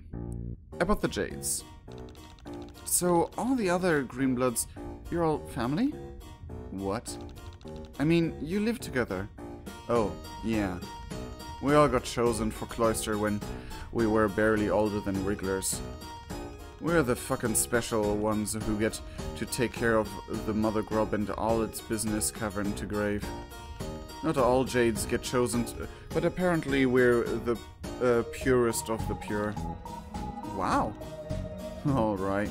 A: About the Jades. So, all the other Greenbloods, you're all family? What? I mean, you live together. Oh, yeah. We all got chosen for Cloister when we were barely older than Wrigglers. We're the fucking special ones who get to take care of the Mother Grub and all its business cavern to grave. Not all Jades get chosen, but apparently we're the purest of the pure. Wow. Alright.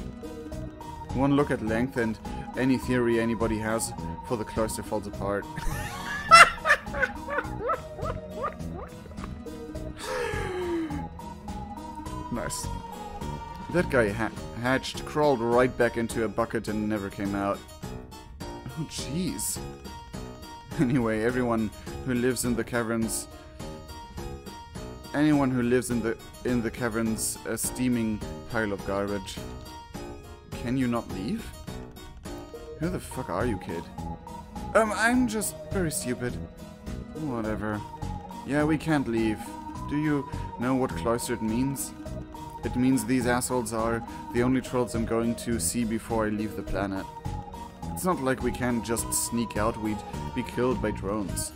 A: One look at length and any theory anybody has for the Cloister falls apart. Nice. That guy hatched, crawled right back into a bucket and never came out. Oh, jeez. Anyway, everyone who lives in the caverns anyone who lives in the caverns a steaming pile of garbage. Can you not leave? Who the fuck are you, kid? I'm just very stupid. Whatever. Yeah, we can't leave. Do you know what cloistered means? It means these assholes are the only trolls I'm going to see before I leave the planet. It's not like we can just sneak out, we'd be killed by drones.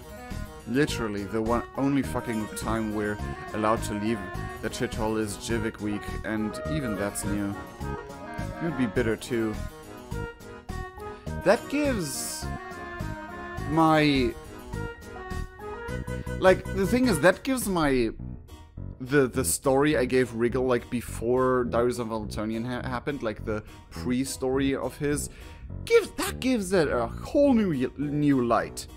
A: Literally, the only fucking time we're allowed to leave the shithole is Jivik Week, and even that's new. You'd be bitter too. That gives my... Like, the thing is, that gives my... The story I gave Wriggle, like, before Diaries of Valentonian happened, like, the pre-story of his, gives it a whole new light.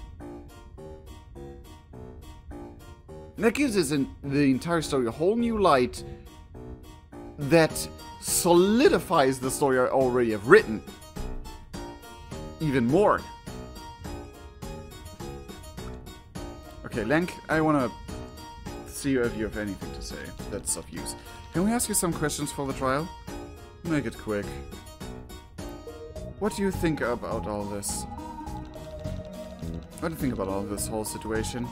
A: That gives the entire story a whole new light that solidifies the story I already have written. Even more. Okay, Lenk, I wanna see if you have anything to say that's of use. Can we ask you some questions for the trial? Make it quick. What do you think about all this? What do you think about all this whole situation?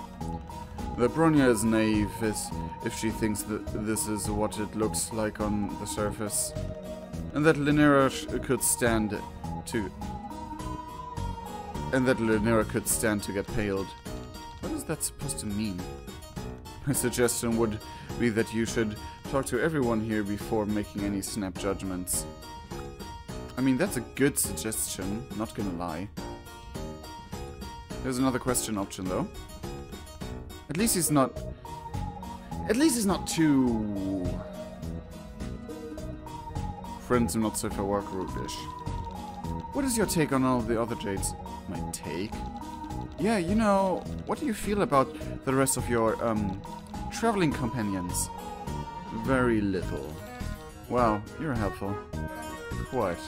A: The Bronya is naive if she thinks that this is what it looks like on the surface. And that Linera could stand to... And that Linera could stand to get paled. What is that supposed to mean? My suggestion would be that you should talk to everyone here before making any snap judgments. I mean, that's a good suggestion, not gonna lie. There's another question option, though. At least he's not too... Friends are not so far work rude-ish. What is your take on all the other Jades? My take? Yeah, you know, what do you feel about the rest of your, traveling companions? Very little. Wow, you're helpful. Quite.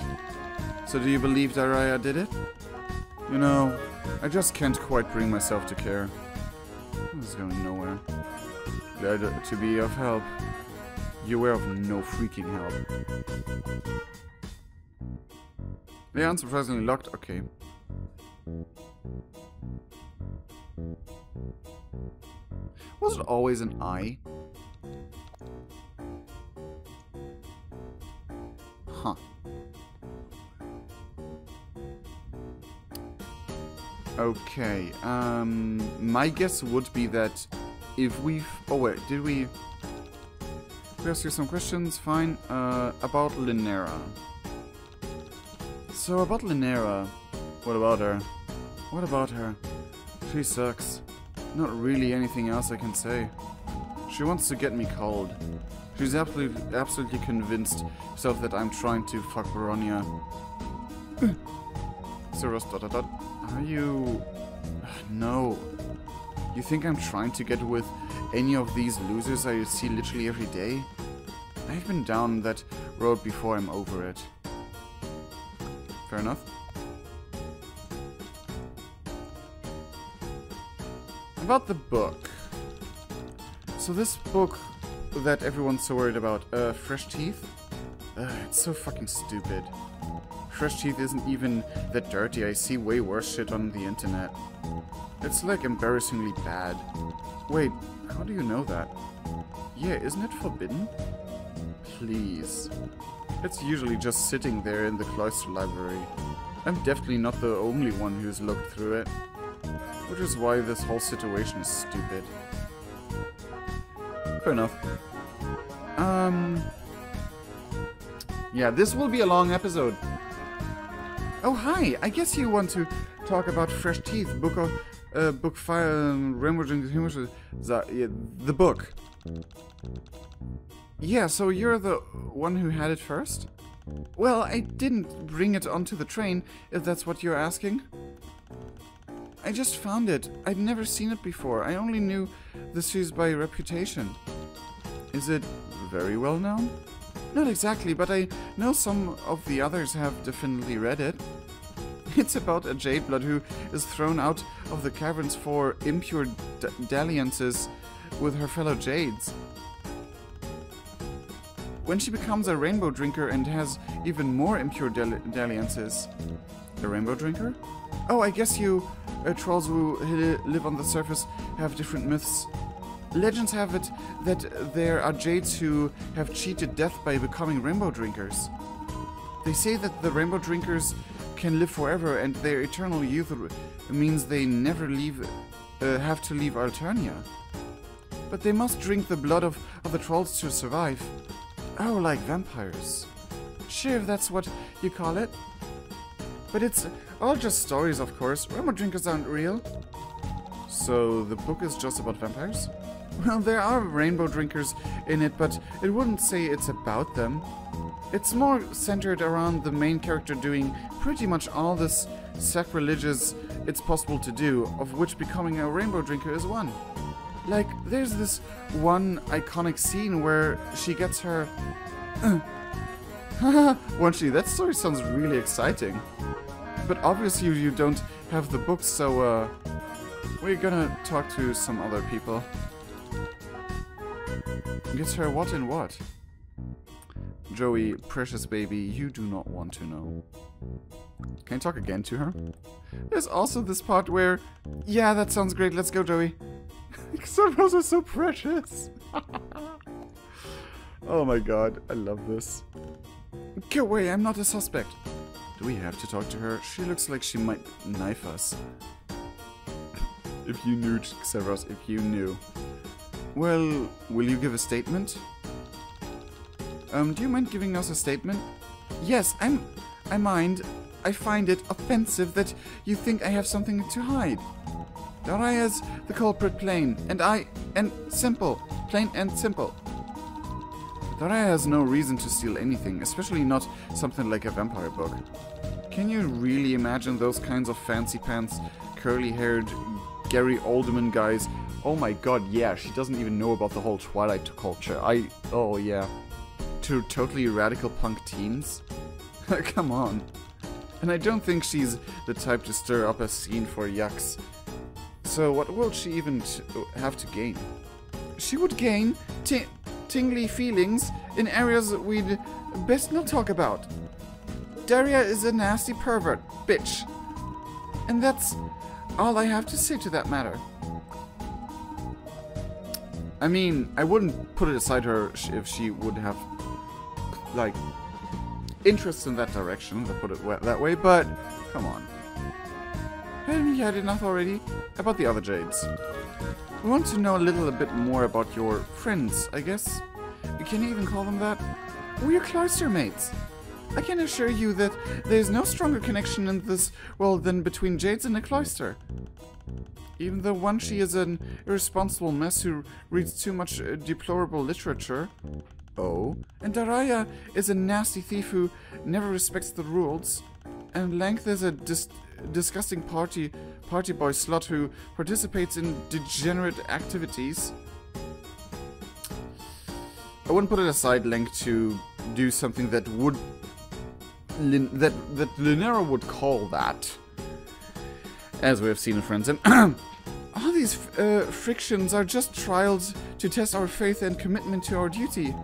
A: So do you believe Daraya did it? You know, I just can't quite bring myself to care. This is going nowhere. Glad to be of help. You were of no freaking help. The answer surprisingly locked. Okay. Was it always an I? Huh. Okay, my guess would be that if we've... Oh wait, did we ask you some questions? Fine. About Linera. So about Linera, what about her? What about her? She sucks. Not really anything else I can say. She wants to get me cold. She's absolutely convinced herself that I'm trying to fuck Baronia. Zeros ... Are you... No. You think I'm trying to get with any of these losers I see literally every day? I've been down that road before, I'm over it. Fair enough. About the book. So this book that everyone's so worried about, Fresh Teeth? It's so fucking stupid. Fresh Teeth isn't even that dirty. I see way worse shit on the internet. It's like embarrassingly bad. Wait, how do you know that? Yeah, isn't it forbidden? Please. It's usually just sitting there in the cloister library. I'm definitely not the only one who's looked through it. Which is why this whole situation is stupid. Fair enough. Yeah, this will be a long episode. Oh, hi! I guess you want to talk about Fresh Teeth, book 5, the book. Yeah, so you're the one who had it first? Well, I didn't bring it onto the train, if that's what you're asking. I just found it. I'd never seen it before. I only knew the series by reputation. Is it very well known? Not exactly, but I know some of the others have definitely read it. It's about a Jadeblood who is thrown out of the caverns for impure dalliances with her fellow Jades. When she becomes a rainbow drinker and has even more impure dalliances. A rainbow drinker? Oh, I guess you trolls who live on the surface have different myths. Legends have it that there are Jades who have cheated death by becoming rainbow drinkers. They say that the rainbow drinkers can live forever and their eternal youth means they never have to leave Alternia. But they must drink the blood of the trolls to survive. Oh, like vampires. Sure, if that's what you call it. But it's all just stories, of course. Rainbow drinkers aren't real. So the book is just about vampires? Well, there are rainbow drinkers in it, but it wouldn't say it's about them. It's more centered around the main character doing pretty much all this sacrilegious it's possible to do, of which becoming a rainbow drinker is one. Like, there's this one iconic scene where she gets her... Wanshi, that story sounds really exciting. But obviously you don't have the books, so we're gonna talk to some other people. Gets her what and what? Joey, precious baby, you do not want to know. Can I talk again to her? There's also this part where... Yeah, that sounds great, let's go, Joey. Xenos are so precious. Oh my god, I love this. Go away, I'm not a suspect. Do we have to talk to her? She looks like she might knife us. If you knew, Xenos, if you knew. Well, will you give a statement? Do you mind giving us a statement? Yes, I mind. I find it offensive that you think I have something to hide. Daraya's the culprit, plain and simple. Plain and simple. Daraya has no reason to steal anything, especially not something like a vampire book. Can you really imagine those kinds of fancy pants, curly-haired Gary Oldman guys? Oh my god, yeah, she doesn't even know about the whole Twilight culture. Oh yeah. To totally radical punk teens? Come on. And I don't think she's the type to stir up a scene for yucks. So what will she even have to gain? She would gain tingly feelings in areas we'd best not talk about. Daria is a nasty pervert, bitch. And that's all I have to say to that matter. I mean, I wouldn't put it aside her if she would have, like, interest in that direction, to put it that way, but come on. Haven't you had enough already? About the other Jades. We want to know a little bit more about your friends, I guess. Can you even call them that? We're your cloister mates. I can assure you that there's no stronger connection in this world than between Jades and a cloister. Even though Wanshi is an irresponsible mess who reads too much deplorable literature. Oh. And Daraya is a nasty thief who never respects the rules. And Length is a disgusting party boy slut who participates in degenerate activities. I wouldn't put it aside Length to do something that would... that Linera would call that. As we have seen in Friends. And all these frictions are just trials to test our faith and commitment to our duty.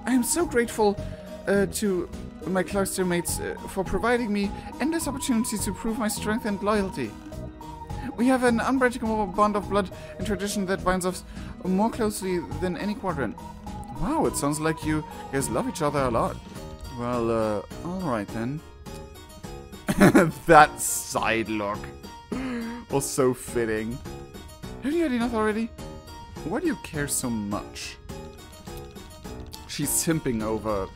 A: I am so grateful to my cloister mates for providing me endless opportunities to prove my strength and loyalty. We have an unbreakable bond of blood and tradition that binds us more closely than any quadrant. Wow, it sounds like you guys love each other a lot. Well, alright then. That side look was so fitting. Have you had enough already? Why do you care so much? She's simping over...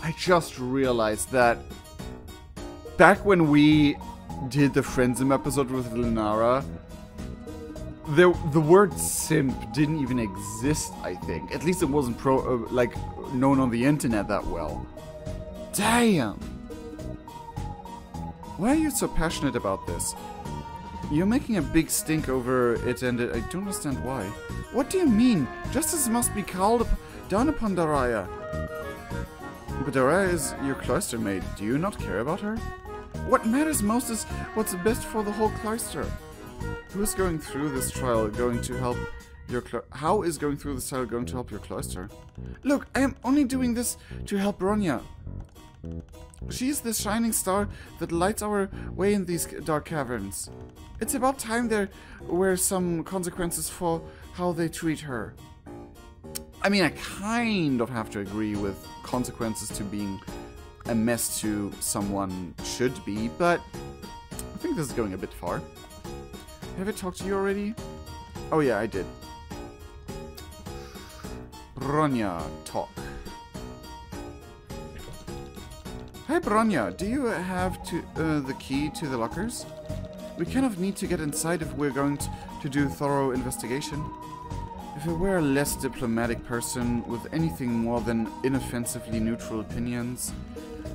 A: I just realized that back when we did the Friendsum episode with Linara, the word simp didn't even exist, I think. At least it wasn't known on the internet that well. Damn! Why are you so passionate about this? You're making a big stink over it and I don't understand why. What do you mean? Justice must be called down upon Daraya. But Daraya is your cloister mate. Do you not care about her? What matters most is what's best for the whole cloister. Who is going through this trial going to help How is going through the cell going to help your cloister? Look, I am only doing this to help Bronya. She is the shining star that lights our way in these dark caverns. It's about time there were some consequences for how they treat her. I mean, I kind of have to agree with consequences to being a mess to someone should be, but I think this is going a bit far. Have I talked to you already? Oh yeah, I did. Bronya, talk. Hi Bronya, do you have the key to the lockers? We kind of need to get inside if we're going to do thorough investigation. If I were a less diplomatic person with anything more than inoffensively neutral opinions,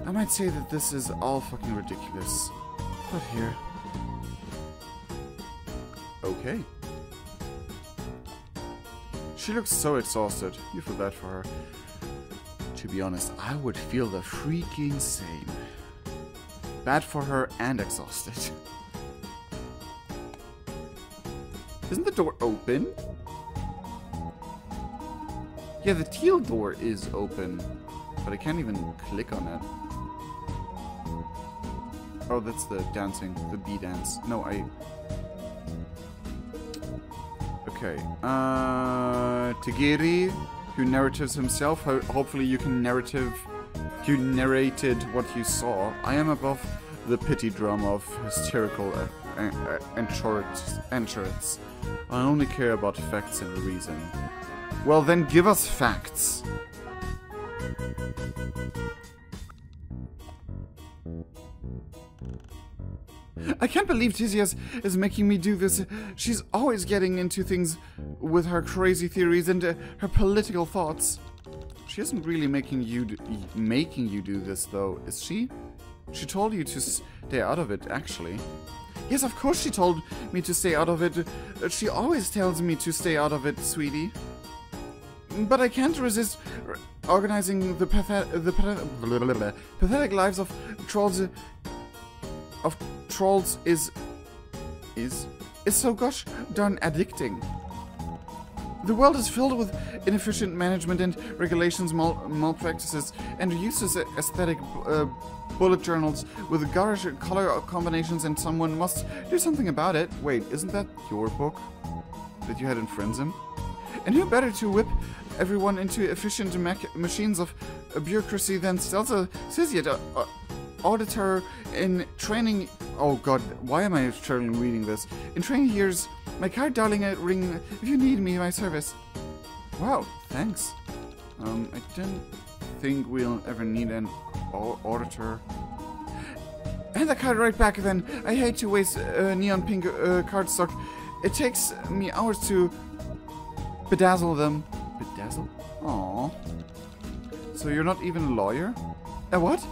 A: I might say that this is all fucking ridiculous. But here. Okay. She looks so exhausted. You feel bad for her. To be honest, I would feel the freaking same. Bad for her and exhausted. Isn't the door open? Yeah, the teal door is open, but I can't even click on it. Oh, that's the dancing, the bee dance. No, Okay. Tegiri, who narratives himself. Hopefully you can You narrated what you saw. I am above the pity drum of hysterical entrance. I only care about facts and reason. Well, then give us facts. I can't believe Tizias is making me do this. She's always getting into things with her crazy theories and her political thoughts. She isn't really making you do this, though, is she? She told you to stay out of it, actually. Yes, of course she told me to stay out of it. She always tells me to stay out of it, sweetie. But I can't resist organizing the pathetic lives of trolls is so gosh darn addicting. The world is filled with inefficient management and regulations, malpractices, and useless aesthetic bullet journals with garish color combinations, and someone must do something about it. Wait, isn't that your book that you had in Frenzim? And who better to whip everyone into efficient machines of bureaucracy than Stelza Siziat, auditor in training. Oh god, why am I reading this? In training years, my card darling ring if you need me in my service. Wow, thanks. I didn't think we'll ever need an auditor. Hand the card right back then. I hate to waste neon pink cardstock. It takes me hours to bedazzle them. Bedazzle? Aww. So you're not even a lawyer? A what?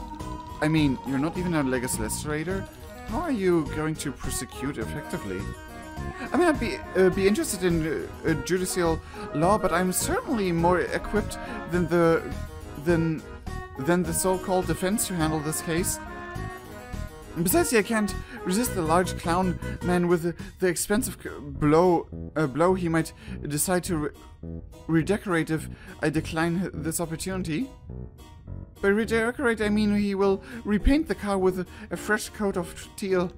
A: I mean, you're not even a legislator? How are you going to prosecute effectively? I may not be interested in judicial law, but I'm certainly more equipped than the so-called defense to handle this case. And besides, I can't resist the large clown man with the expensive blow he might decide to redecorate if I decline this opportunity. By redecorate, I mean he will repaint the car with a fresh coat of teal.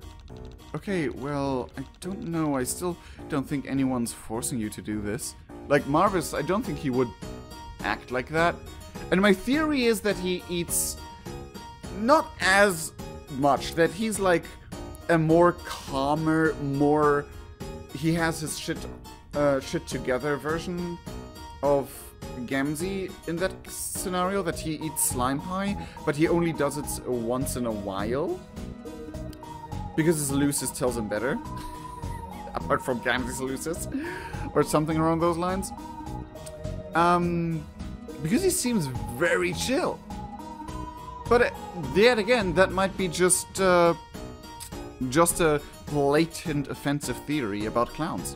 A: Okay, well, I don't know. I still don't think anyone's forcing you to do this. Like Marvis, I don't think he would act like that. And my theory is that he eats not as much, that he's like a more calmer, more he has his shit together version of Gamzee in that scenario, that he eats slime pie, but he only does it once in a while because his Lucis tells him better. Apart from Gamzee's Lucis or something along those lines. Because he seems very chill. But yet again, that might be just a blatant offensive theory about clowns.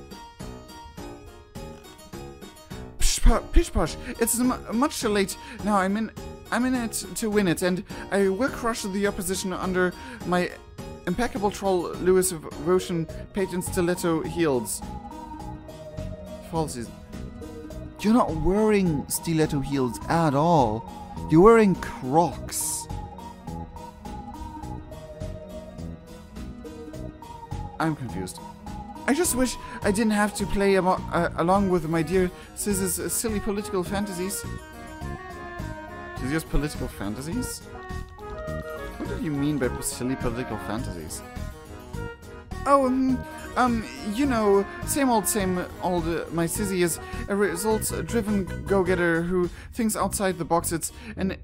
A: Pish posh, it's much too late now. I'm in it to win it, and I will crush the opposition under my impeccable troll Louis Roshan patent stiletto heels. falsies. You're not wearing stiletto heels at all. You're wearing Crocs. I'm confused. I just wish I didn't have to play along with my dear Siz's silly political fantasies. Siz's political fantasies? What do you mean by silly political fantasies? Oh, you know, same old, my Sizzy is a results-driven go-getter who thinks outside the box. It's an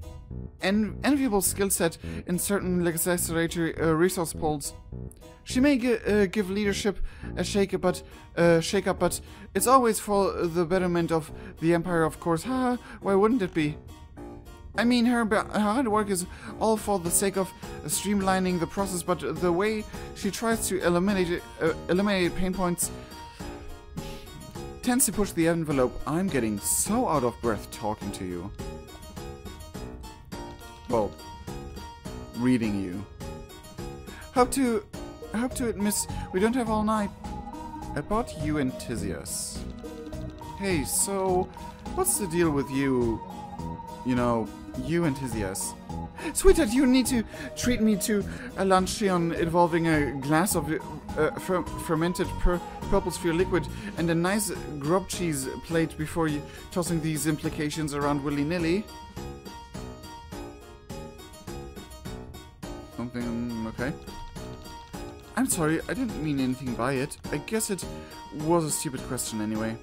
A: enviable skill set in certain legislative resource pools. She may give leadership a shake-up, but it's always for the betterment of the Empire, of course. Haha, why wouldn't it be? I mean, her hard work is all for the sake of streamlining the process, but the way she tries to eliminate pain points tends to push the envelope. I'm getting so out of breath talking to you. Well, reading you. Hope to admit we don't have all night. About you and Tizias. Hey, so what's the deal with you? You know, you and Tizias. Sweetheart, you need to treat me to a luncheon involving a glass of fermented purple sphere liquid and a nice grub cheese plate before you tossing these implications around willy-nilly. Something okay? I'm sorry, I didn't mean anything by it. I guess it was a stupid question anyway.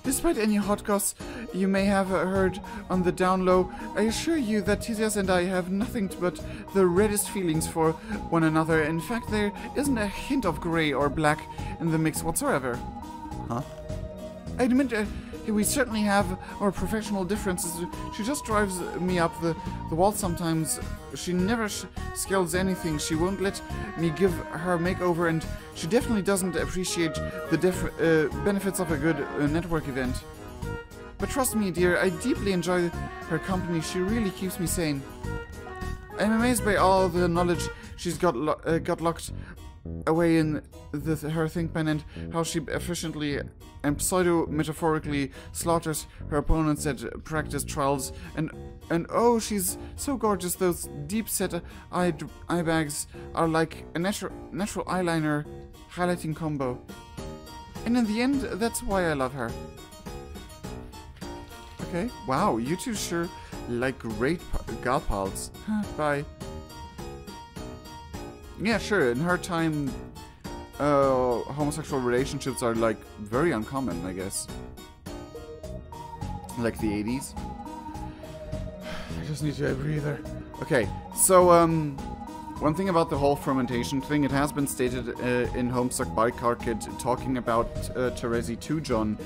A: Despite any hot goss you may have heard on the down low, I assure you that Tizias and I have nothing but the reddest feelings for one another. In fact, there isn't a hint of grey or black in the mix whatsoever. Huh? I admit we certainly have our professional differences. She just drives me up the wall sometimes. She never scales anything. She won't let me give her a makeover, and she definitely doesn't appreciate the benefits of a good network event. But trust me, dear, I deeply enjoy her company. She really keeps me sane. I'm amazed by all the knowledge she's got locked away in her think pen, and how she efficiently and pseudo-metaphorically slaughters her opponents at practice trials. And oh, she's so gorgeous. Those deep-set eye bags are like a natural eyeliner highlighting combo. And in the end, that's why I love her. Okay, wow, you two sure like great gal pals. Bye. Yeah, sure, in her time, homosexual relationships are, like, very uncommon, I guess. Like the 80s. I just need to have a breather. Okay, so, one thing about the whole fermentation thing, it has been stated in Homestuck by Carkid talking about Terezi to John.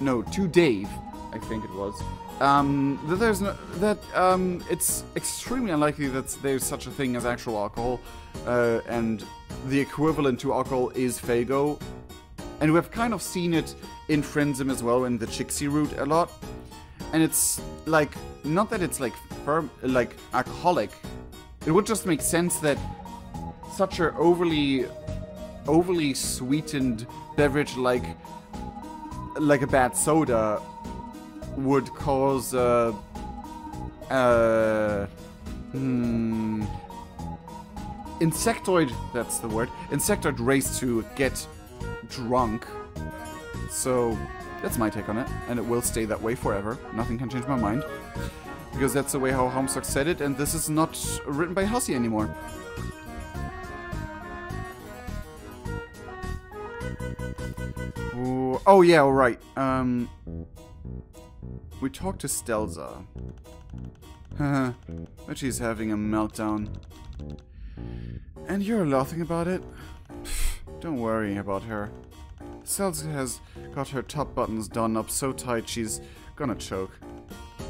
A: No, to Dave, I think it was. That there's no, that it's extremely unlikely that there's such a thing as actual alcohol, and the equivalent to alcohol is Faygo, and we've kind of seen it in Friendsum as well, in the Chixie route a lot, and it's like, not that it's like like alcoholic. It would just make sense that such a overly sweetened beverage like a bad soda would cause insectoid, that's the word, insectoid race to get drunk. So that's my take on it, and it will stay that way forever. Nothing can change my mind, because that's the way how Homestuck said it, and this is not written by Hussey anymore. Ooh, oh yeah, alright. We talked to Stelza. But she's having a meltdown. And you're laughing about it? Pfft, don't worry about her. Stelza has got her top buttons done up so tight she's gonna choke.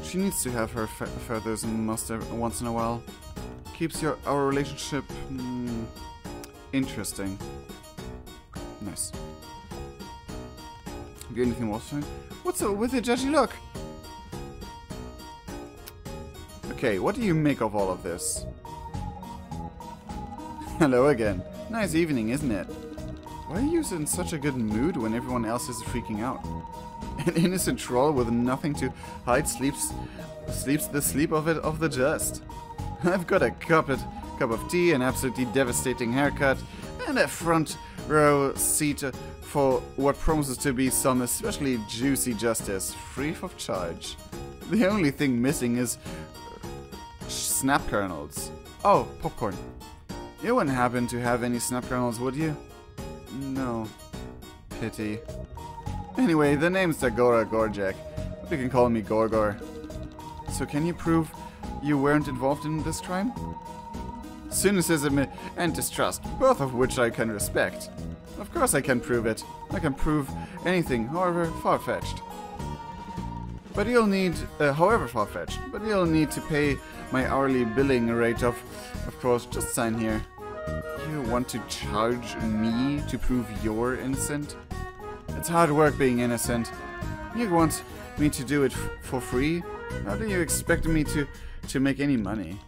A: She needs to have her feathers in muster once in a while. Keeps our relationship interesting. Nice. Have you anything more to say? What's up with the judgy look? Okay, what do you make of all of this? Hello again. Nice evening, isn't it? Why are you in such a good mood when everyone else is freaking out? An innocent troll with nothing to hide sleeps the sleep of the just. I've got a cup of tea, an absolutely devastating haircut, and a front row seat for what promises to be some especially juicy justice, free of charge. The only thing missing is snap kernels. Oh, popcorn. You wouldn't happen to have any snap kernels, would you? No. Pity. Anyway, the name's Dagora Gorjak. You can call me Gorgor. So can you prove you weren't involved in this crime? Cynicism and distrust, both of which I can respect. Of course I can prove it. I can prove anything, however far-fetched. But you'll need, however far-fetched, but you'll need to pay my hourly billing rate of course, just sign here. You want to charge me to prove you're innocent? It's hard work being innocent. You want me to do it for free? How do you expect me to make any money?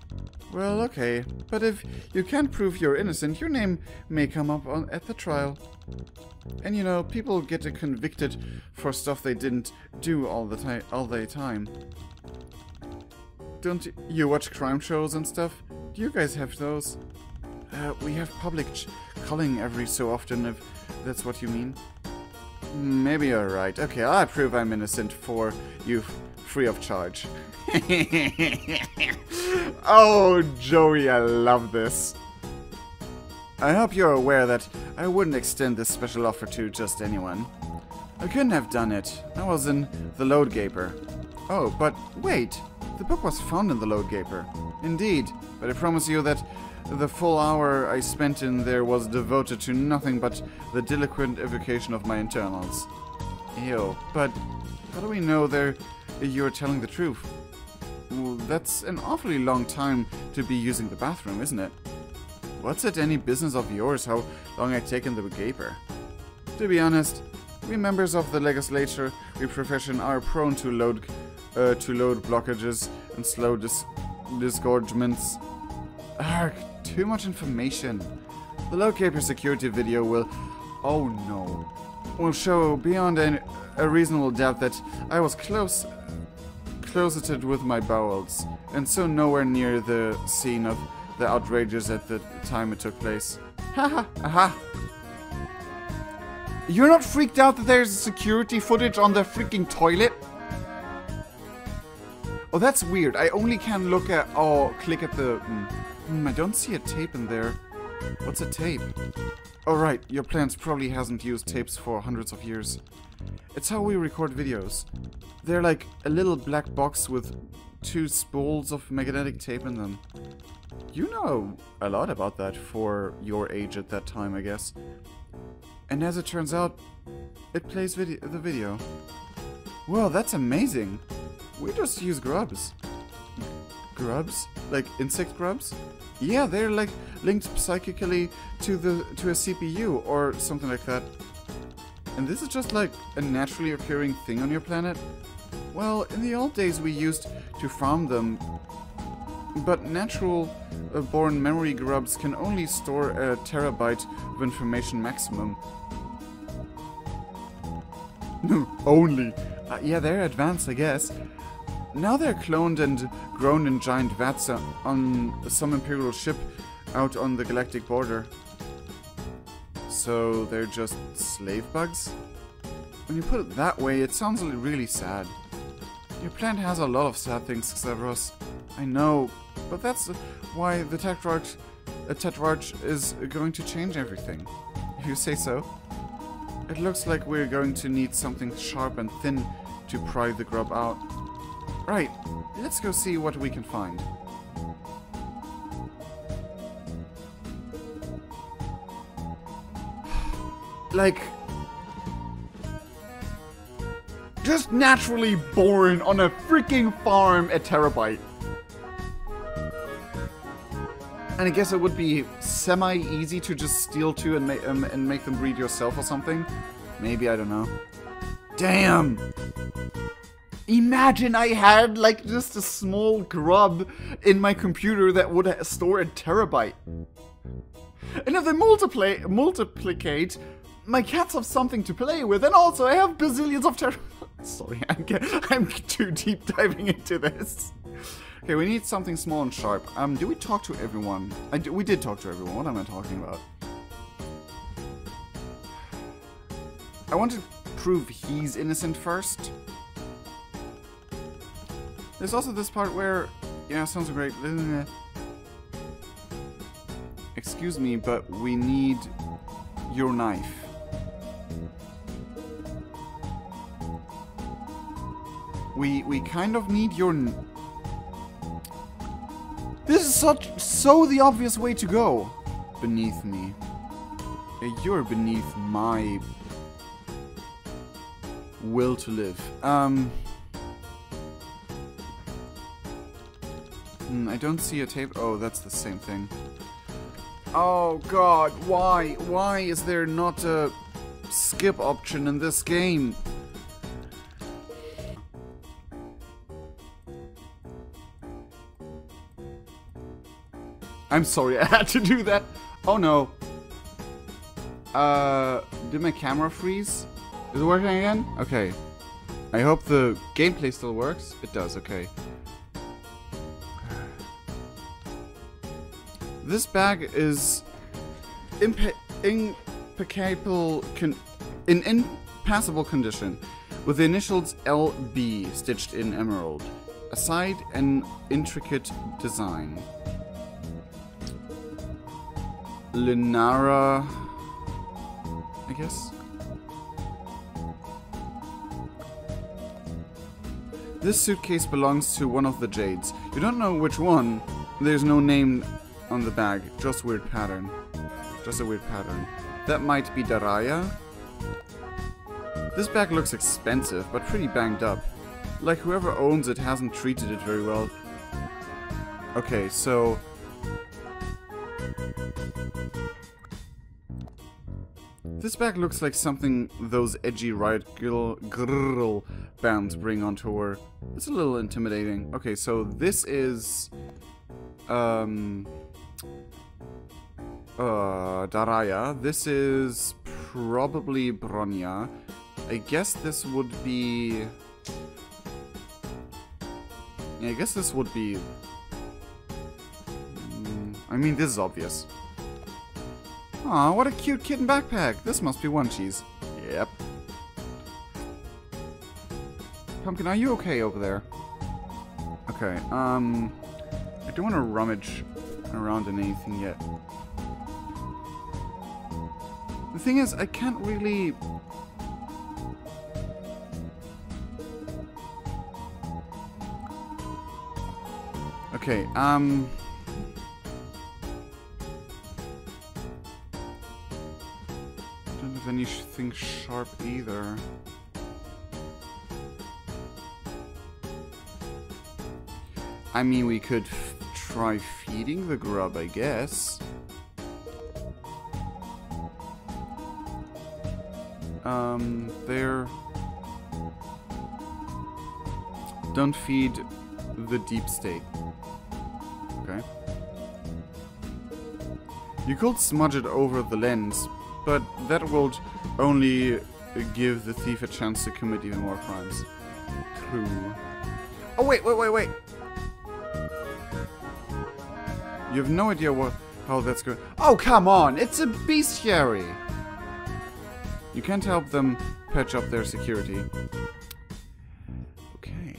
A: Well, okay, but if you can't prove you're innocent, your name may come up at the trial. And you know, people get convicted for stuff they didn't do all the time. Don't you watch crime shows and stuff? Do you guys have those? We have public culling every so often, if that's what you mean. Maybe you're right. Okay, I'll prove I'm innocent for you free of charge. Oh, Joey, I love this. I hope you're aware that I wouldn't extend this special offer to just anyone. I couldn't have done it. I was in the Load Gaper. Oh, but wait. The book was found in the Load Gaper. Indeed, but I promise you that the full hour I spent in there was devoted to nothing but the diligent evocation of my internals. Ew, but how do we know you're telling the truth? Well, that's an awfully long time to be using the bathroom, isn't it? What's it any business of yours how long I take in the Gaper? To be honest, we members of the legislature, we profession are prone to load blockages and slow disgorgements. Arg, too much information. The Load Gaper security video will show beyond a reasonable doubt that I was closeted with my bowels, and so nowhere near the scene of the outrages at the time it took place. Haha, aha. You're not freaked out that there's security footage on the freaking toilet? Oh, that's weird. I only can look at... Oh, click at the... I don't see a tape in there. What's a tape? Oh, right. Your plants probably hasn't used tapes for hundreds of years. It's how we record videos. They're like a little black box with 2 spools of magnetic tape in them. You know a lot about that for your age at that time, I guess. And as it turns out, it plays the video. Well, that's amazing. We just use grubs. Grubs? Like insect grubs? Yeah, they're like linked psychically to a CPU or something like that. And this is just like a naturally occurring thing on your planet? Well, in the old days we used to farm them, but natural born memory grubs can only store a terabyte of information maximum. Only? Yeah, they're advanced, I guess. Now they're cloned and grown in giant vats on some Imperial ship out on the galactic border. So they're just slave bugs? When you put it that way, it sounds really sad. Your plant has a lot of sad things, Xavros. I know, but that's why the Tetrarch is going to change everything. If you say so. It looks like we're going to need something sharp and thin to pry the grub out. Right, let's go see what we can find. Like... just naturally born on a freaking farm a terabyte. And I guess it would be semi-easy to just steal 2 and make them breed yourself or something. Maybe, I don't know. Damn! Imagine I had, like, just a small grub in my computer that would store a terabyte. And if they multiplicate, my cats have something to play with, and also I have bazillions of Sorry, I'm too deep diving into this. Okay, we need something small and sharp. Do we talk to everyone? We did talk to everyone. What am I talking about? I want to prove he's innocent first. There's also this part where... Yeah, sounds great. Excuse me, but we need your knife. We kind of need your... This is so the obvious way to go. Beneath me. You're beneath my will to live. I don't see a tape. Oh, that's the same thing. Oh god, why? Why is there not a skip option in this game? I'm sorry, I had to do that. Oh no. Did my camera freeze? Is it working again? Okay. I hope the gameplay still works. It does, okay. This bag is in impassable condition, with the initials LB stitched in emerald. Aside an intricate design. Linara, I guess. This suitcase belongs to one of the Jades. You don't know which one. There's no name on the bag. Just weird pattern. Just a weird pattern. That might be Daraya. This bag looks expensive, but pretty banged up. Like whoever owns it hasn't treated it very well. Okay, so... This bag looks like something those edgy riot girl bands bring on tour. It's a little intimidating. Okay, so this is... Daraya. This is probably Bronya. I guess this would be... Yeah, I guess this would be... I mean, this is obvious. Aw, what a cute kitten backpack. This must be One Cheese. Yep. Pumpkin, are you okay over there? Okay, I don't want to rummage around in anything yet. The thing is, I can't really... Okay, don't have anything sharp either. I mean, we could try feeding the grub, I guess. There. Don't feed the deep state. Okay. You could smudge it over the lens, but that will only give the thief a chance to commit even more crimes. True. Oh, wait. You have no idea how that's going. Oh, come on! It's a bestiary! You can't help them patch up their security. Okay.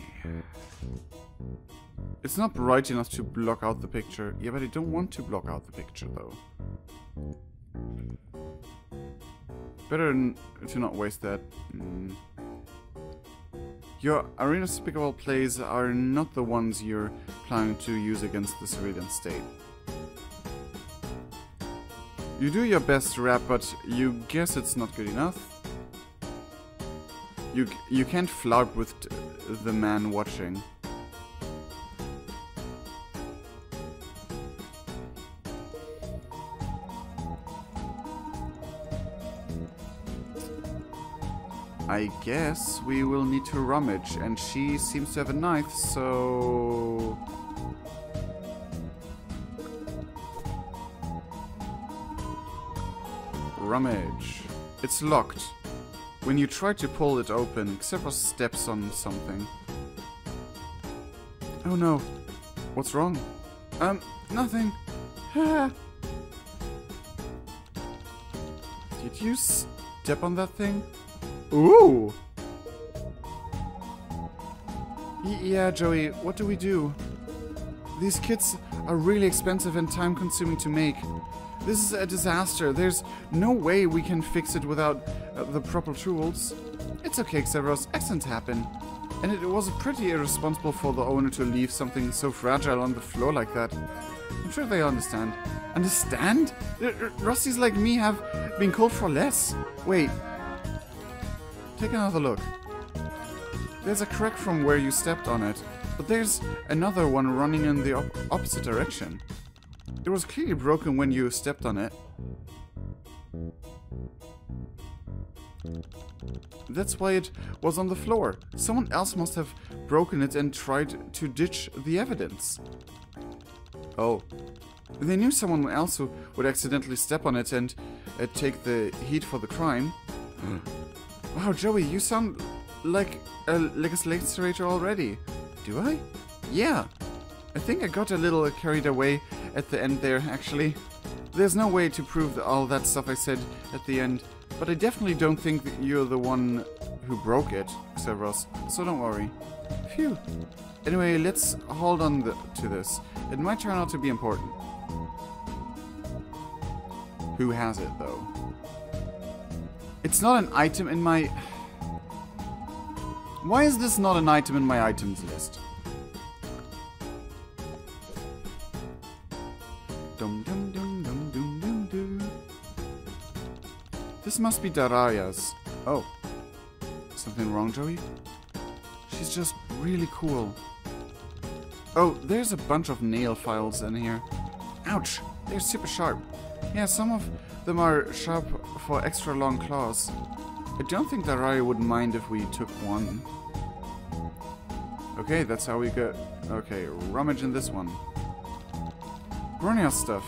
A: It's not bright enough to block out the picture. Yeah, but I don't want to block out the picture, though. Better to not waste that. Your arena speakable plays are not the ones you're planning to use against the civilian state. You do your best to rap, but you guess it's not good enough. You can't flirt with the man watching. I guess we will need to rummage, and she seems to have a knife, so... Rummage. It's locked. When you try to pull it open, Xevros steps on something. Oh no. What's wrong? Nothing. Did you step on that thing? Ooh! Yeah, Joey, what do we do? These kits are really expensive and time-consuming to make. This is a disaster. There's no way we can fix it without the proper tools. It's okay, Xevros. Accidents happen. And it was pretty irresponsible for the owner to leave something so fragile on the floor like that. I'm sure they understand. Understand? Rusties like me have been called for less. Wait. Take another look. There's a crack from where you stepped on it, but there's another one running in the opposite direction. It was clearly broken when you stepped on it. That's why it was on the floor. Someone else must have broken it and tried to ditch the evidence. Oh. They knew someone else who would accidentally step on it and take the heat for the crime. Wow, Joey, you sound like a legislator already. Do I? Yeah. I think I got a little carried away at the end there, actually. There's no way to prove all that stuff I said at the end, but I definitely don't think that you're the one who broke it, Xevros, so don't worry. Phew. Anyway, let's hold on to this. It might turn out to be important. Who has it, though? It's not an item in my... Why is this not an item in my items list? Dum dum dum dum dum dum dum. This must be Daraya's. Oh. Something wrong, Joey? She's just really cool. Oh, there's a bunch of nail files in here. Ouch! They're super sharp. Yeah, some of them are sharp for extra long claws. I don't think Daraya would mind if we took one. Okay, that's how we go. Okay, rummage in this one. Bronya stuff.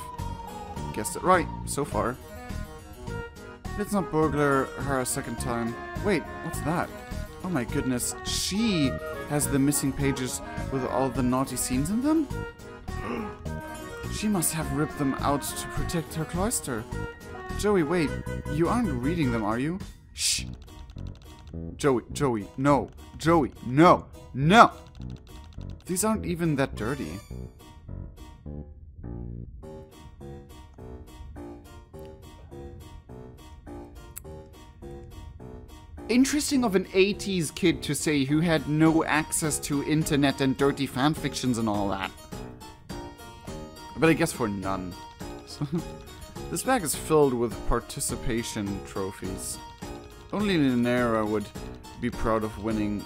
A: Guessed it right, so far. Let's not burglar her a second time. Wait, what's that? Oh my goodness, she has the missing pages with all the naughty scenes in them? She must have ripped them out to protect her cloister. Joey, wait, you aren't reading them, are you? Shh. Joey, no. Joey, no. No! These aren't even that dirty. Interesting of an 80s kid to say who had no access to internet and dirty fanfictions and all that. But I guess for none. This bag is filled with participation trophies. Only Linera would be proud of winning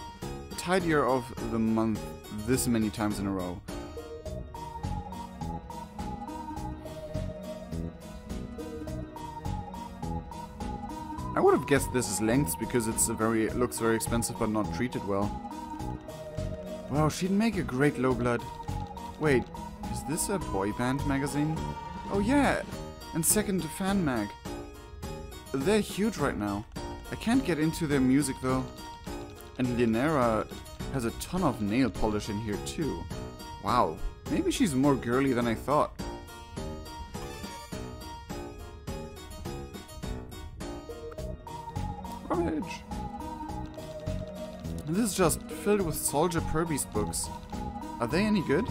A: Tidier of the Month this many times in a row. I would have guessed this is lengths because it looks very expensive but not treated well. Wow, she'd make a great low blood. Wait, is this a boy band magazine? Oh yeah, and Second Fan Mag. They're huge right now. I can't get into their music though. And Linera has a ton of nail polish in here too. Wow, maybe she's more girly than I thought. Rummage. This is just filled with Soldier Purby's books. Are they any good?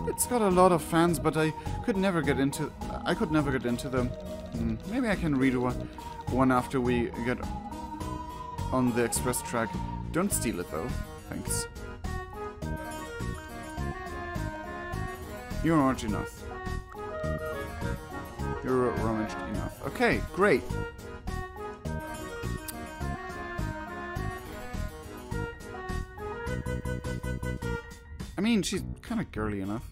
A: It's got a lot of fans, but I could never get into them. Maybe I can read one after we get on the express track. Don't steal it though. Thanks. You're rummaged enough. You're rummaged enough. Okay, great. I mean, she's kind of girly enough.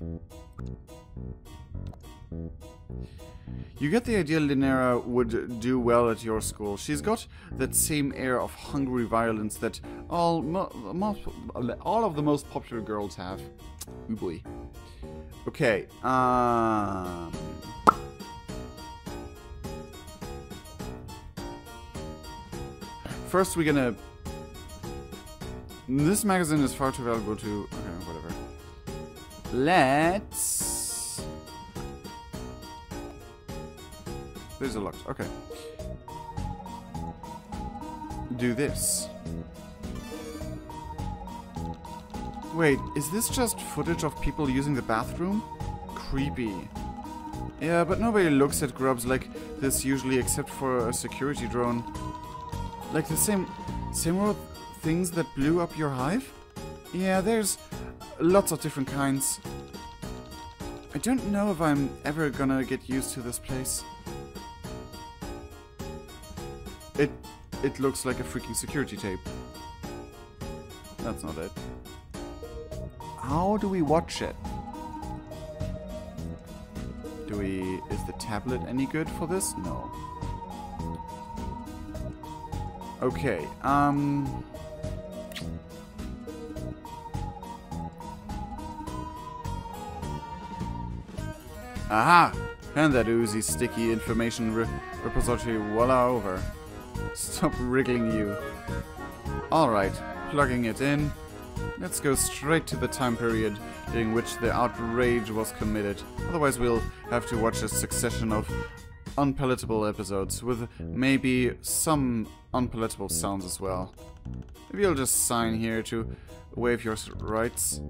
A: You get the idea Linera would do well at your school. She's got that same air of hungry violence that all of the most popular girls have. Ooh boy. Okay, First we're gonna... This magazine is far too valuable to... Okay, whatever. Let's... There's a lot. Okay. Do this. Wait, is this just footage of people using the bathroom? Creepy. Yeah, but nobody looks at grubs like this usually except for a security drone. Like the same old things that blew up your hive? Yeah, there's lots of different kinds. I don't know if I'm ever gonna get used to this place. It looks like a freaking security tape. That's not it. How do we watch it? Is the tablet any good for this? No. Okay, Aha! And that oozy, sticky information repository, voila, over. Stop wriggling, you. Alright, plugging it in. Let's go straight to the time period during which the outrage was committed. Otherwise we'll have to watch a succession of unpalatable episodes with maybe some unpalatable sounds as well. Maybe you'll just sign here to waive your rights.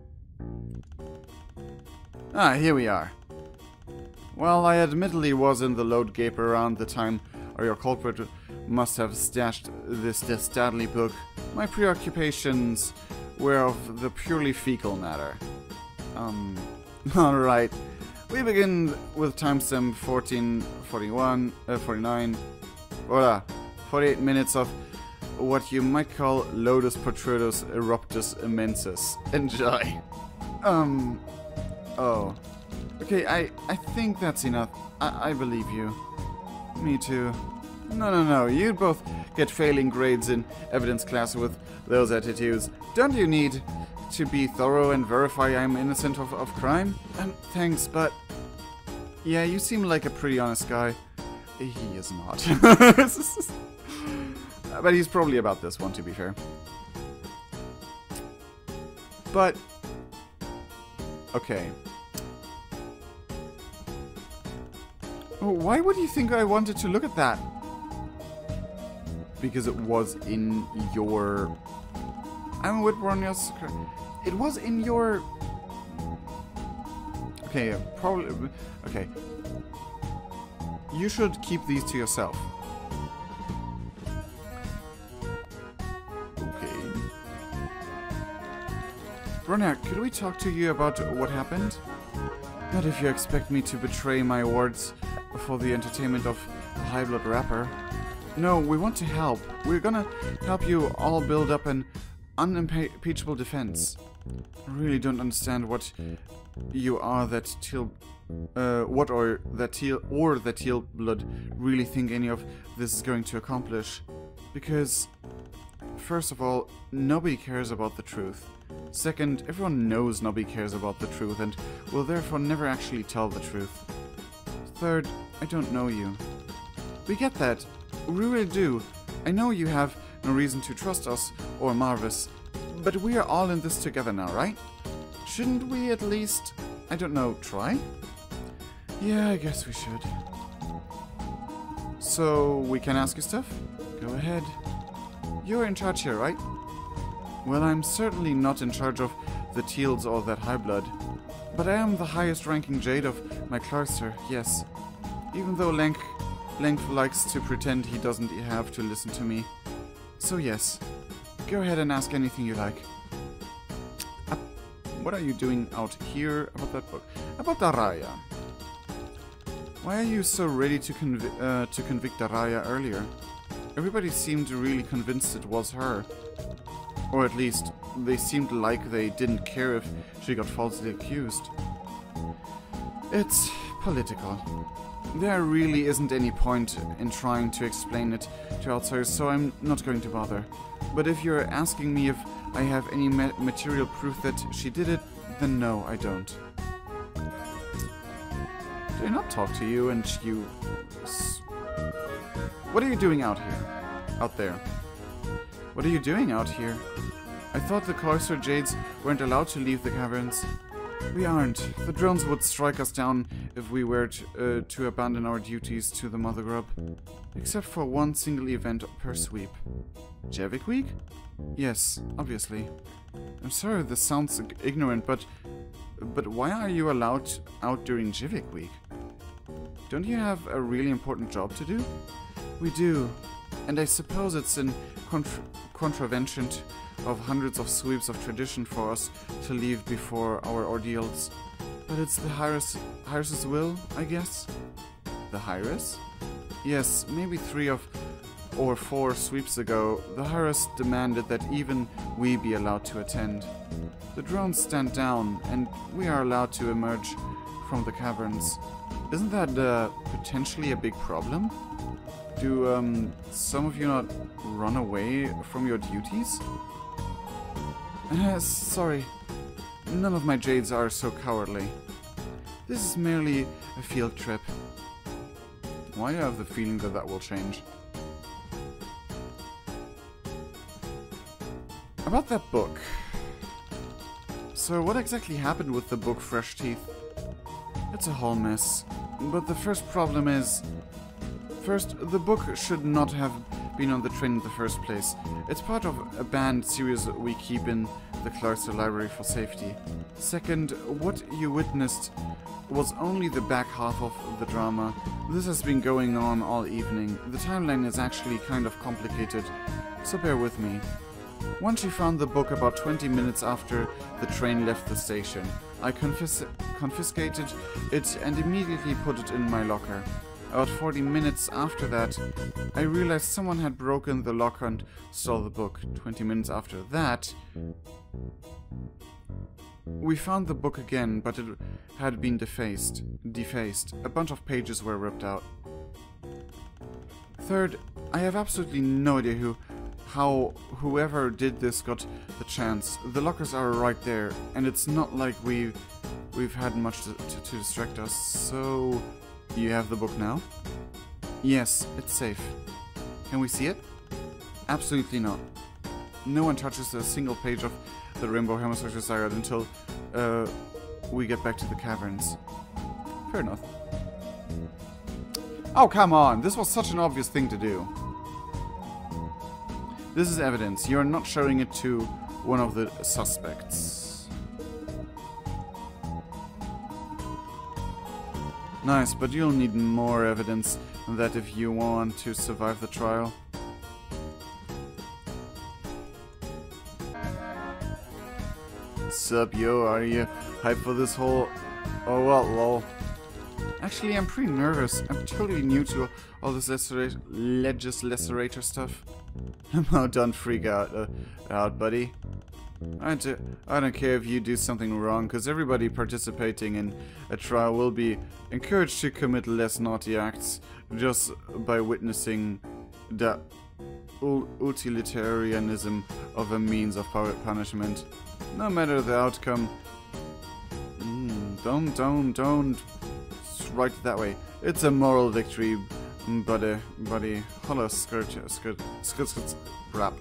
A: Ah, here we are. Well, I admittedly was in the load gape around the time, or your culprit must have stashed this dastardly book. My preoccupations were of the purely fecal matter. Alright. We begin with timestamp 14:49. Voila. 48 minutes of what you might call Lotus Protrudus Eruptus Immensus. Enjoy. Oh. Okay, I think that's enough. I believe you. Me too. No. You'd both get failing grades in evidence class with those attitudes. Don't you need to be thorough and verify I'm innocent of crime? Thanks, but... Yeah, you seem like a pretty honest guy. He is not. But he's probably about this one, to be fair. But... Okay. Why would you think I wanted to look at that? Because it was in your... I'm with Bronios. It was in your... Okay, probably... Okay. You should keep these to yourself. Okay. Bronya, could we talk to you about what happened? Not if you expect me to betray my words for the entertainment of a high-blood rapper. No, we want to help. We're gonna help you all build up an unimpeachable defense. I really don't understand what you are that teal... the teal blood really think any of this is going to accomplish. Because, first of all, nobody cares about the truth. Second, everyone knows nobody cares about the truth and will therefore never actually tell the truth. Third, I don't know you. We get that. We really do. I know you have no reason to trust us or Marvis, but we are all in this together now, right? Shouldn't we at least, I don't know, try? Yeah, I guess we should. So, we can ask you stuff? Go ahead. You're in charge here, right? Well, I'm certainly not in charge of the Teals or that high blood, but I am the highest ranking Jade of my cloister, yes. Even though Length likes to pretend he doesn't have to listen to me. So yes, go ahead and ask anything you like. What are you doing out here about that book? About Daraya. Why are you so ready to convict Daraya earlier? Everybody seemed really convinced it was her. Or at least, they seemed like they didn't care if she got falsely accused. It's political. There really isn't any point in trying to explain it to outsiders, so I'm not going to bother. But if you're asking me if I have any material proof that she did it, then no, I don't. Did I not talk to you and you... What are you doing out here? Out there? What are you doing out here? I thought the cloister Jades weren't allowed to leave the caverns. We aren't. The drones would strike us down if we were to abandon our duties to the Mother Grub. Except for one single event per sweep. Javik Week? Yes, obviously. I'm sorry this sounds ignorant, but why are you allowed out during Javik Week? Don't you have a really important job to do? We do. And I suppose it's in contravention of hundreds of sweeps of tradition for us to leave before our ordeals. But it's the Hyres's will, I guess? The Hyres? Yes, maybe 3 or 4 sweeps ago, the Hyres demanded that even we be allowed to attend. The drones stand down, and we are allowed to emerge from the caverns. Isn't that potentially a big problem? Do some of you not run away from your duties? Sorry. None of my Jades are so cowardly. This is merely a field trip. Why do I have the feeling that that will change? About that book. So what exactly happened with the book Fresh Teeth? It's a whole mess. But the first problem is... First, the book should not have been on the train in the first place. It's part of a banned series we keep in the Cloister Library for safety. Second, what you witnessed was only the back half of the drama. This has been going on all evening. The timeline is actually kind of complicated, so bear with me. Once she found the book about 20 minutes after the train left the station. I confiscated it and immediately put it in my locker. About 40 minutes after that, I realized someone had broken the locker and stole the book. 20 minutes after that, we found the book again, but it had been defaced. A bunch of pages were ripped out. Third, I have absolutely no idea how whoever did this got the chance. The lockers are right there, and it's not like we've had much to distract us, so... You have the book now? Yes, it's safe. Can we see it? Absolutely not. No one touches a single page of the Rainbow Hemisphere Saga until we get back to the caverns. Fair enough. Oh, come on! This was such an obvious thing to do. This is evidence. You're not showing it to one of the suspects. Nice, but you'll need more evidence than that if you want to survive the trial. Sup, yo, are you hyped for this whole... Oh well, lol. Actually, I'm pretty nervous. I'm totally new to all this legislator stuff. Now don't freak out, buddy. I don't care if you do something wrong, because everybody participating in a trial will be encouraged to commit less naughty acts just by witnessing the utilitarianism of a means of punishment. No matter the outcome. Don't write it that way. It's a moral victory, buddy. Holla skirt, rap.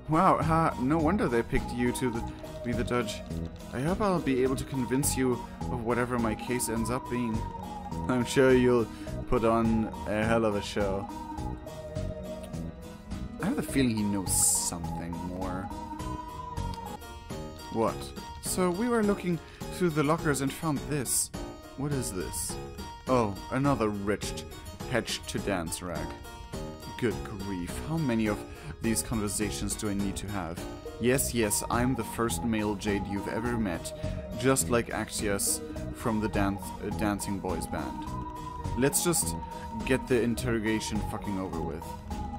A: Wow, no wonder they picked you to be the judge. I hope I'll be able to convince you of whatever my case ends up being. I'm sure you'll put on a hell of a show. I have the feeling he knows something more. What? So we were looking through the lockers and found this. What is this? Oh, another hedged to dance rag. Good grief, how many of these conversations do I need to have? Yes, I'm the first male Jade you've ever met, just like Axios from the Dancing Boys band. Let's just get the interrogation fucking over with.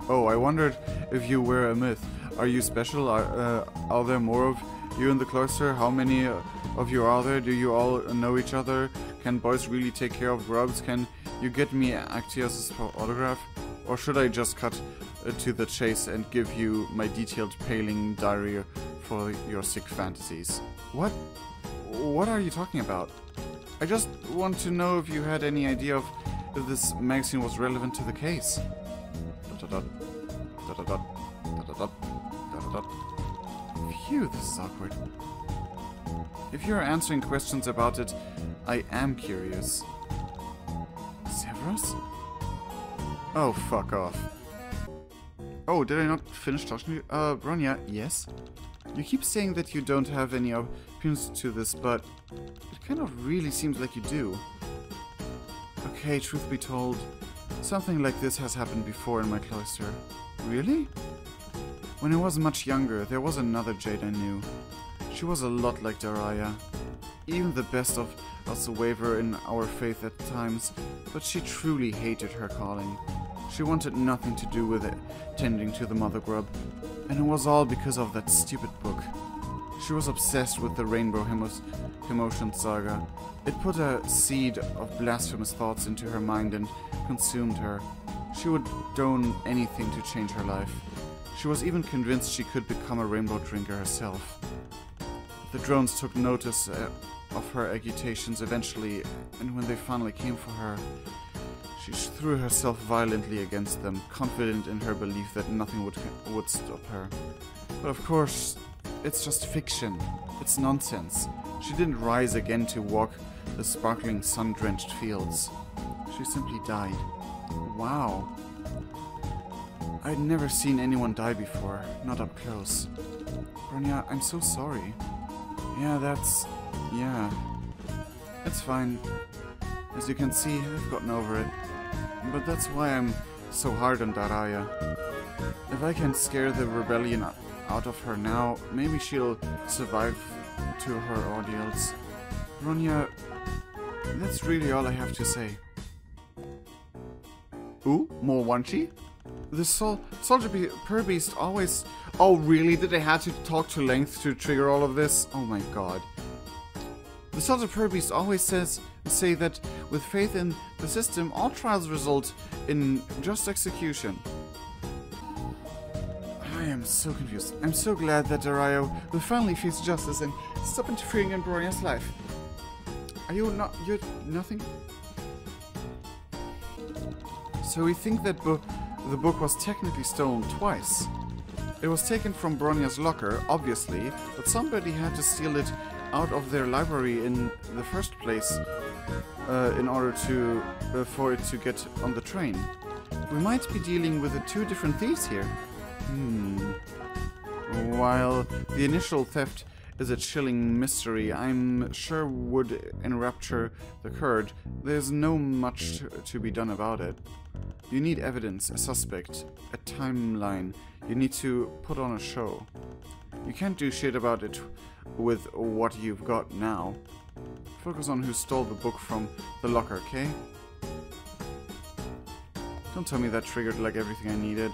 A: Oh, I wondered if you were a myth. Are you special? Are there more of you in the cloister? How many of you are there? Do you all know each other? Can boys really take care of grubs? Can you get me Axios' autograph? Or should I just cut to the chase and give you my detailed paling diary for your sick fantasies? What? What are you talking about? I just want to know if you had any idea of if this magazine was relevant to the case. Phew, this is awkward. If you're answering questions about it, I am curious. Severus? Oh, fuck off. Oh, did I not finish talking to you? Bronya, yes? You keep saying that you don't have any opinions to this, but it kind of really seems like you do. Okay, truth be told, something like this has happened before in my cloister. Really? When I was much younger, there was another Jade I knew. She was a lot like Daraya. Even the best of us waver in our faith at times, but she truly hated her calling. She wanted nothing to do with it, tending to the mother grub. And it was all because of that stupid book. She was obsessed with the Rainbow Emotion Saga. It put a seed of blasphemous thoughts into her mind and consumed her. She would do anything to change her life. She was even convinced she could become a rainbow drinker herself. The drones took notice of her agitations eventually, and when they finally came for her, she threw herself violently against them, confident in her belief that nothing would stop her. But of course, it's just fiction. It's nonsense. She didn't rise again to walk the sparkling sun-drenched fields. She simply died. Wow. I'd never seen anyone die before, not up close. Bronya, I'm so sorry. Yeah. It's fine. As you can see, I've gotten over it. But that's why I'm so hard on Daraya. If I can scare the rebellion out of her now, maybe she'll survive to her ordeals. Bronya, that's really all I have to say. Ooh, more Wanchi? The Soldier Beast always... Oh, really? Did they have to talk to length to trigger all of this? Oh my god. The Soldier Beast always say that with faith in the system, all trials result in just execution. I am so confused. I'm so glad that Dario will finally face justice and stop interfering in Bronya's life. Are you not... You're nothing? So we think that the book was technically stolen twice. It was taken from Bronya's locker, obviously, but somebody had to steal it out of their library in the first place in order for it to get on the train. We might be dealing with two different thieves here. While the initial theft is a chilling mystery I'm sure would enrapture the herd, there's no much to be done about it. You need evidence, a suspect, a timeline. You need to put on a show. You can't do shit about it with what you've got now. Focus on who stole the book from the locker, okay? Don't tell me that triggered like everything I needed.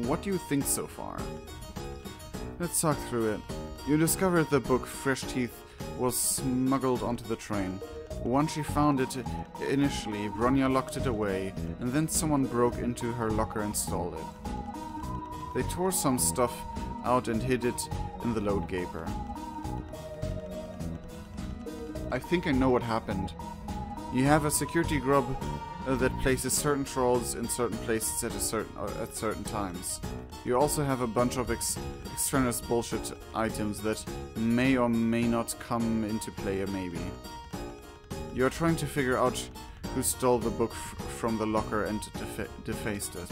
A: What do you think so far? Let's talk through it. You discovered the book Fresh Teeth was smuggled onto the train. Once she found it initially, Bronya locked it away, and then someone broke into her locker and stole it. They tore some stuff out and hid it in the load gaper. I think I know what happened. You have a security grub that places certain trolls in certain places at certain times. You also have a bunch of extraneous bullshit items that may or may not come into play, maybe. You are trying to figure out who stole the book from the locker and defaced it.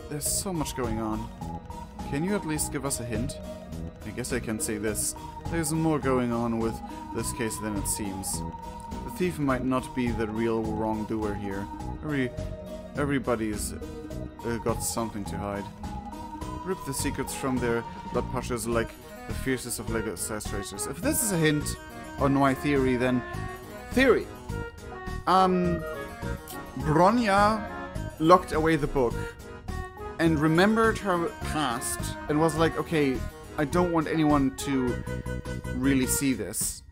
A: There's so much going on. Can you at least give us a hint? I guess I can say this. There's more going on with this case than it seems. The thief might not be the real wrongdoer here. Everybody's got something to hide. Rip the secrets from their blood pushers like the fiercest of legislators. If this is a hint on my theory, then... Theory! Bronya locked away the book and remembered her past and was like, okay, I don't want anyone to really see this.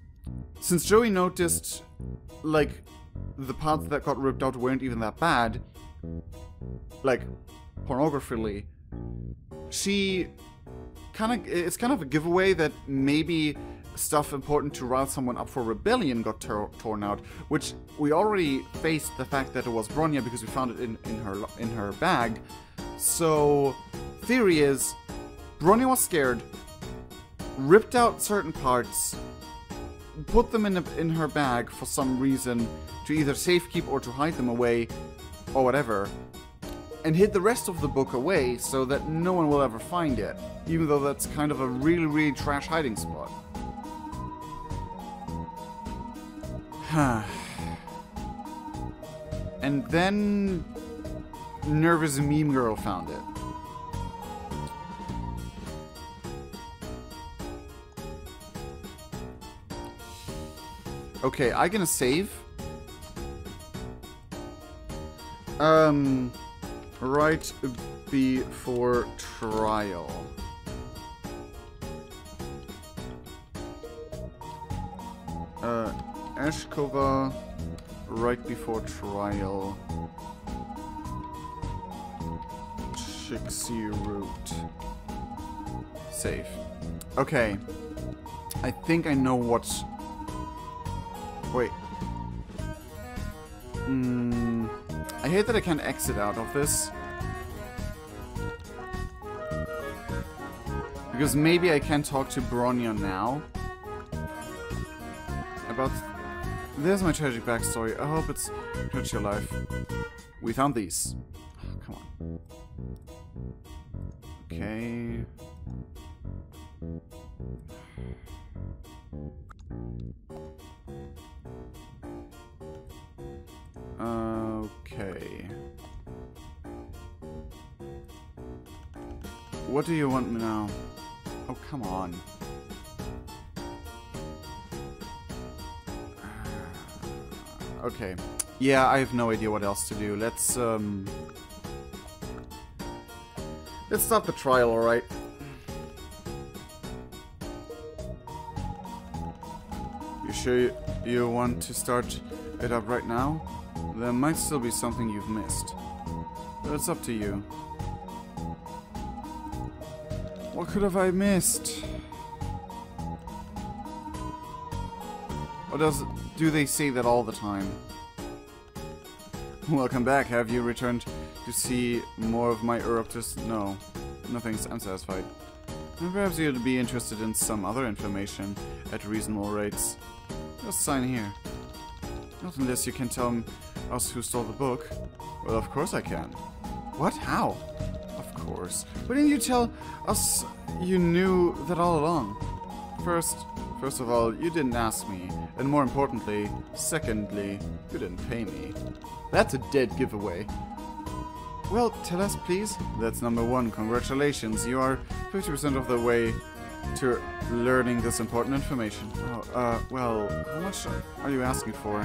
A: Since Joey noticed, like, the parts that got ripped out weren't even that bad, like, pornographically, it's kind of a giveaway that maybe stuff important to rile someone up for rebellion got torn out, which we already faced the fact that it was Bronya because we found it in her bag. So, theory is, Bronya was scared, ripped out certain parts, put them in her bag for some reason to either safekeep or to hide them away, or whatever, and hid the rest of the book away so that no one will ever find it, even though that's kind of a really, really trash hiding spot. And then Nervous Meme Girl found it. Okay, I'm gonna save. Right before trial. Ashkova, right before trial. Chixie route. Save. Okay. I think I know what's... Wait. I hate that I can't exit out of this. Because maybe I can talk to Bronya now. About... There's my tragic backstory. I hope it's enriched your life. We found these. Oh, come on. Okay. Okay. What do you want now? Oh, come on. Okay. Yeah, I have no idea what else to do. Let's start the trial, alright? You sure you want to start it up right now? There might still be something you've missed. But it's up to you. What could have I missed? Or do they say that all the time? Welcome back. Have you returned to see more of my Eruptus? No. Nothing's unsatisfied. And perhaps you'd be interested in some other information at reasonable rates. Just sign here. Not unless you can tell us who stole the book. Well, of course I can. What? How? Of course. Why didn't you tell us you knew that all along? First of all, you didn't ask me. And more importantly, secondly, you didn't pay me. That's a dead giveaway. Well, tell us, please. That's number one. Congratulations. You are 50% of the way to learning this important information. Oh, well, how much are you asking for?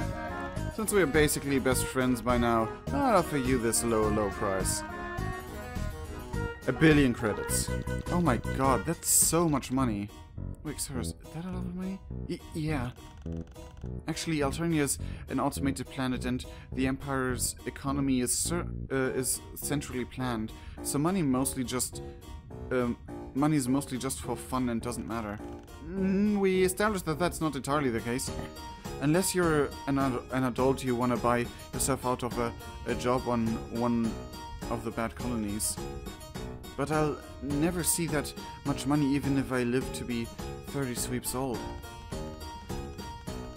A: Since we are basically best friends by now, I'll offer you this low price. 1 billion credits. Oh my god, that's so much money. Wait, sir, is that a lot of money? Yeah. Actually, Alternia is an automated planet, and the Empire's economy is centrally planned. So money is mostly just for fun and doesn't matter. We established that that's not entirely the case. Unless you're an adult, you want to buy yourself out of a job on one of the bad colonies. But I'll never see that much money even if I live to be 30 sweeps old.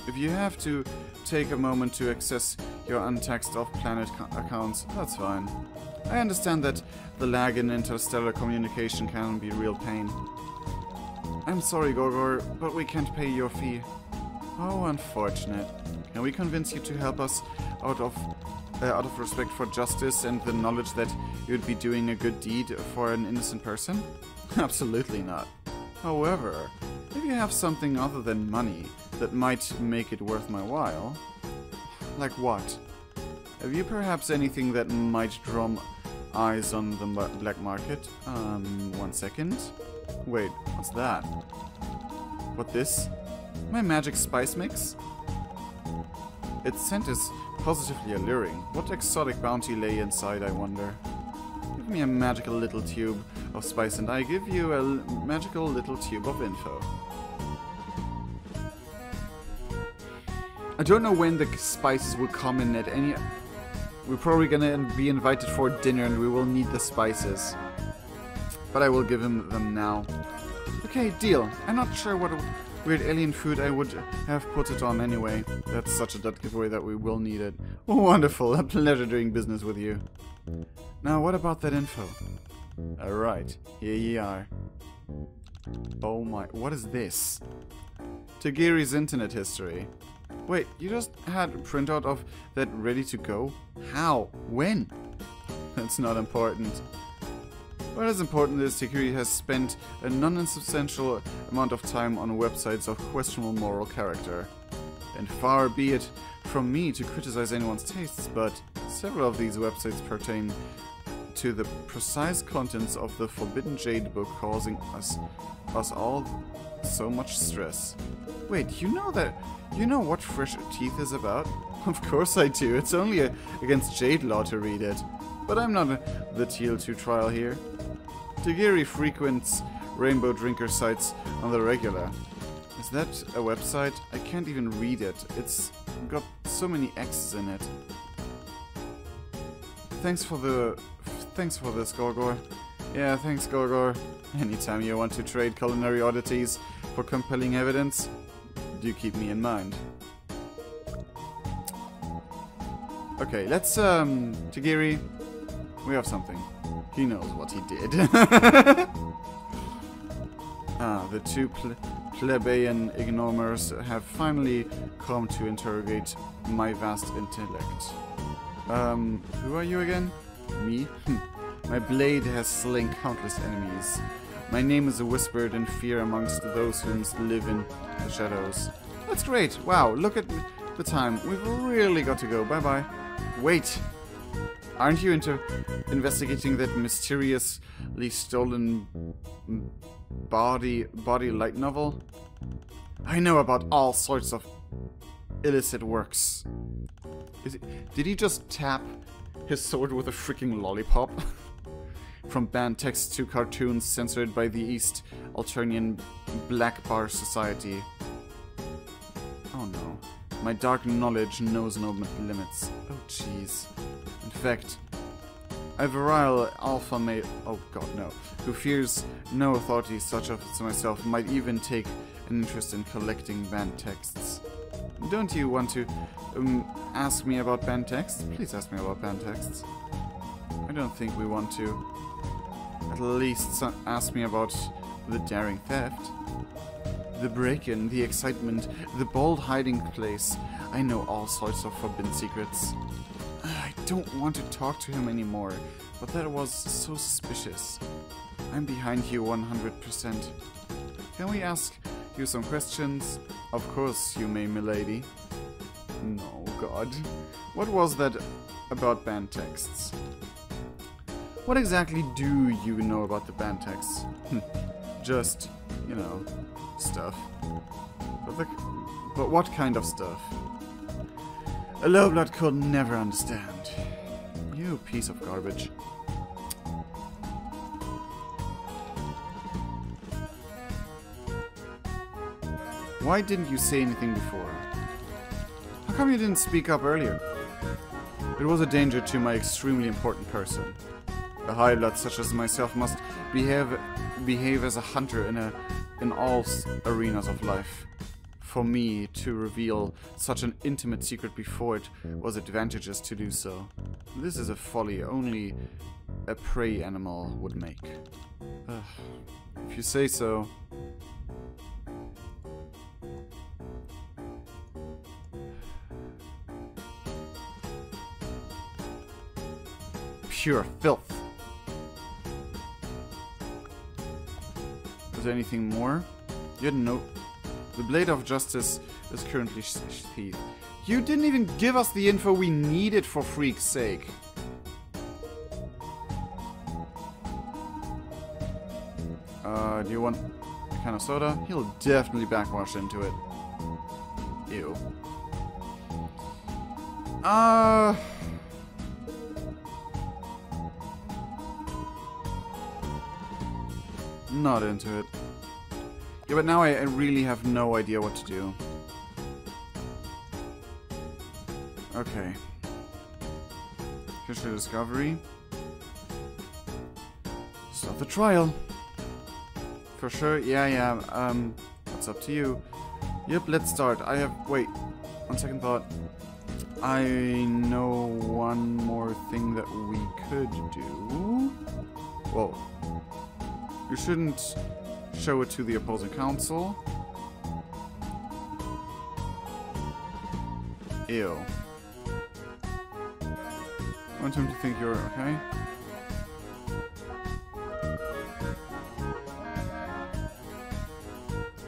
A: If you have to take a moment to access your untaxed off-planet accounts, that's fine. I understand that the lag in interstellar communication can be a real pain. I'm sorry, Gorgor, but we can't pay your fee. Oh, unfortunate. Can we convince you to help us out of respect for justice and the knowledge that you'd be doing a good deed for an innocent person? Absolutely not. However, if you have something other than money that might make it worth my while... Like what? Have you perhaps anything that might draw eyes on the black market? 1 second. Wait, what's that? What this? My magic spice mix? Its scent is positively alluring. What exotic bounty lay inside, I wonder? Give me a magical little tube of spice and I give you a magical little tube of info. I don't know when the spices will come in at any... We're probably gonna be invited for dinner and we will need the spices. But I will give him them now. Okay, deal. I'm not sure what weird alien food I would have put it on anyway. That's such a dead giveaway that we will need it. Oh, wonderful. A pleasure doing business with you. Now, what about that info? Alright, here ye are. Oh my... What is this? Tagiri's internet history. Wait, you just had a printout of that ready to go? How? When? That's not important. What is important is Tagiri has spent a non-insubstantial amount of time on websites of questionable moral character. And far be it from me to criticize anyone's tastes, but several of these websites pertain to the precise contents of the Forbidden Jade book, causing us all so much stress. Wait, you know what Fresh Teeth is about? Of course I do. It's only against Jade law to read it. But I'm not the TL2 trial here. Tagiri frequents rainbow drinker sites on the regular. Is that a website? I can't even read it. It's got so many X's in it. Thanks for this, Gorgor. Yeah, thanks, Gorgor. Anytime you want to trade culinary oddities for compelling evidence, do keep me in mind. Okay, let's, Tagiri, we have something. He knows what he did. The two plebeian ignomers have finally come to interrogate my vast intellect. Who are you again? Me? My blade has slain countless enemies. My name is whispered in fear amongst those who live in the shadows. That's great. Wow, look at the time. We've really got to go. Bye-bye. Wait. Aren't you investigating that mysteriously stolen body light novel? I know about all sorts of illicit works. Did he just tap his sword with a freaking lollipop? From banned texts to cartoons censored by the East Alternian Black Bar Society. Oh no. My dark knowledge knows no limits. Oh jeez. In fact, a virile alpha male, oh god no, who fears no authority such as myself might even take an interest in collecting banned texts. Don't you want to ask me about banned texts? Please ask me about banned texts. I don't think we want to. At least ask me about the daring theft. The break-in, the excitement, the bold hiding place. I know all sorts of forbidden secrets. I don't want to talk to him anymore, but that was so suspicious. I'm behind you 100%. Can we ask you some questions? Of course you may, milady. No, God. What was that about banned texts? What exactly do you know about the banned texts? Just, you know, stuff. But what kind of stuff? A lowblood could never understand. You piece of garbage. Why didn't you say anything before? How come you didn't speak up earlier? It was a danger to my extremely important person. A high-blood such as myself must behave as a hunter in all arenas of life. For me to reveal such an intimate secret before it was advantageous to do so. This is a folly only a prey animal would make. If you say so. Pure filth. Is there anything more? You didn't know. The blade of justice is currently sheathed. You didn't even give us the info we needed, for freak's sake. Do you want a can of soda? He'll definitely backwash into it. Ew. Not into it. Yeah, but now I really have no idea what to do. Okay. Finish the discovery. Start the trial. For sure, yeah, it's up to you. Yep, let's start. Wait, on second thought, I know one more thing that we could do. Whoa. You shouldn't show it to the opposing counsel. Ew. I want him to think you're okay.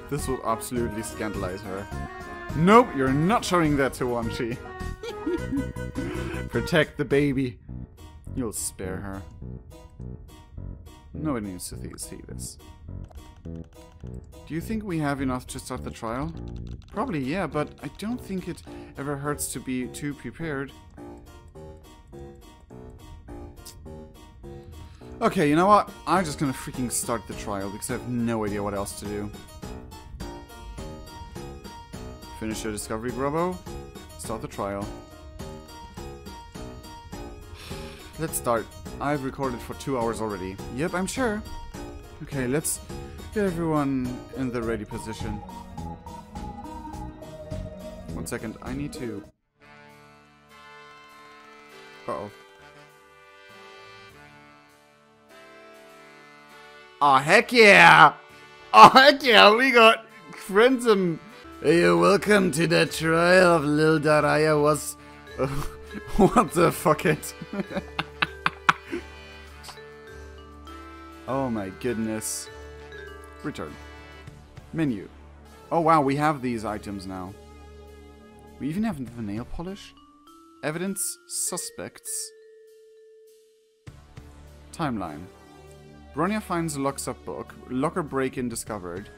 A: This will absolutely scandalize her. Nope, you're not showing that to Wanchi. Protect the baby. You'll spare her. Nobody needs to see this. Do you think we have enough to start the trial? Probably, yeah, but I don't think it ever hurts to be too prepared. Okay, you know what? I'm just gonna freaking start the trial because I have no idea what else to do. Finish your discovery, Grubbo. Start the trial. Let's start. I've recorded for 2 hours already. Yep, I'm sure. Okay, let's get everyone in the ready position. 1 second, I need to... Uh-oh. Oh, heck yeah! Oh, heck yeah, we got Friendsome. Hey, welcome to the trial of Lil Daraya was... what the fuck it? Oh my goodness. Return. Menu. Oh wow, we have these items now. We even have the nail polish? Evidence, suspects. Timeline. Bronya finds locks up book. Locker break-in discovered.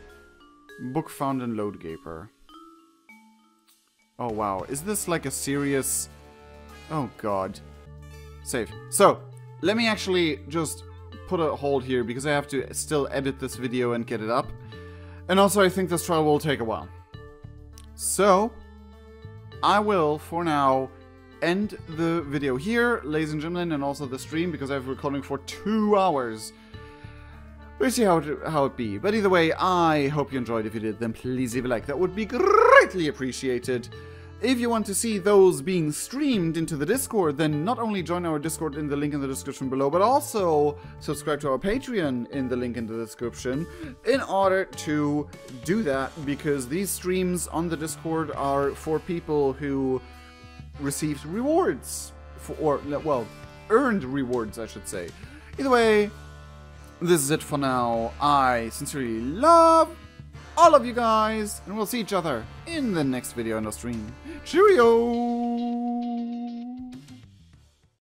A: Book found in load gaper. Oh wow, is this like a serious... Oh god. Save. So, let me actually just put a hold here because I have to still edit this video and get it up. And also I think this trial will take a while. So, I will, for now, end the video here, ladies and gentlemen, and also the stream because I've been recording for 2 hours. We'll see how it be. But either way, I hope you enjoyed. If you did, then please leave a like. That would be greatly appreciated. If you want to see those being streamed into the Discord, then not only join our Discord in the link in the description below, but also subscribe to our Patreon in the link in the description in order to do that, because these streams on the Discord are for people who received rewards, well, earned rewards, I should say. Either way, this is it for now. I sincerely love all of you guys, and we'll see each other in the next video on the stream. Cheerio!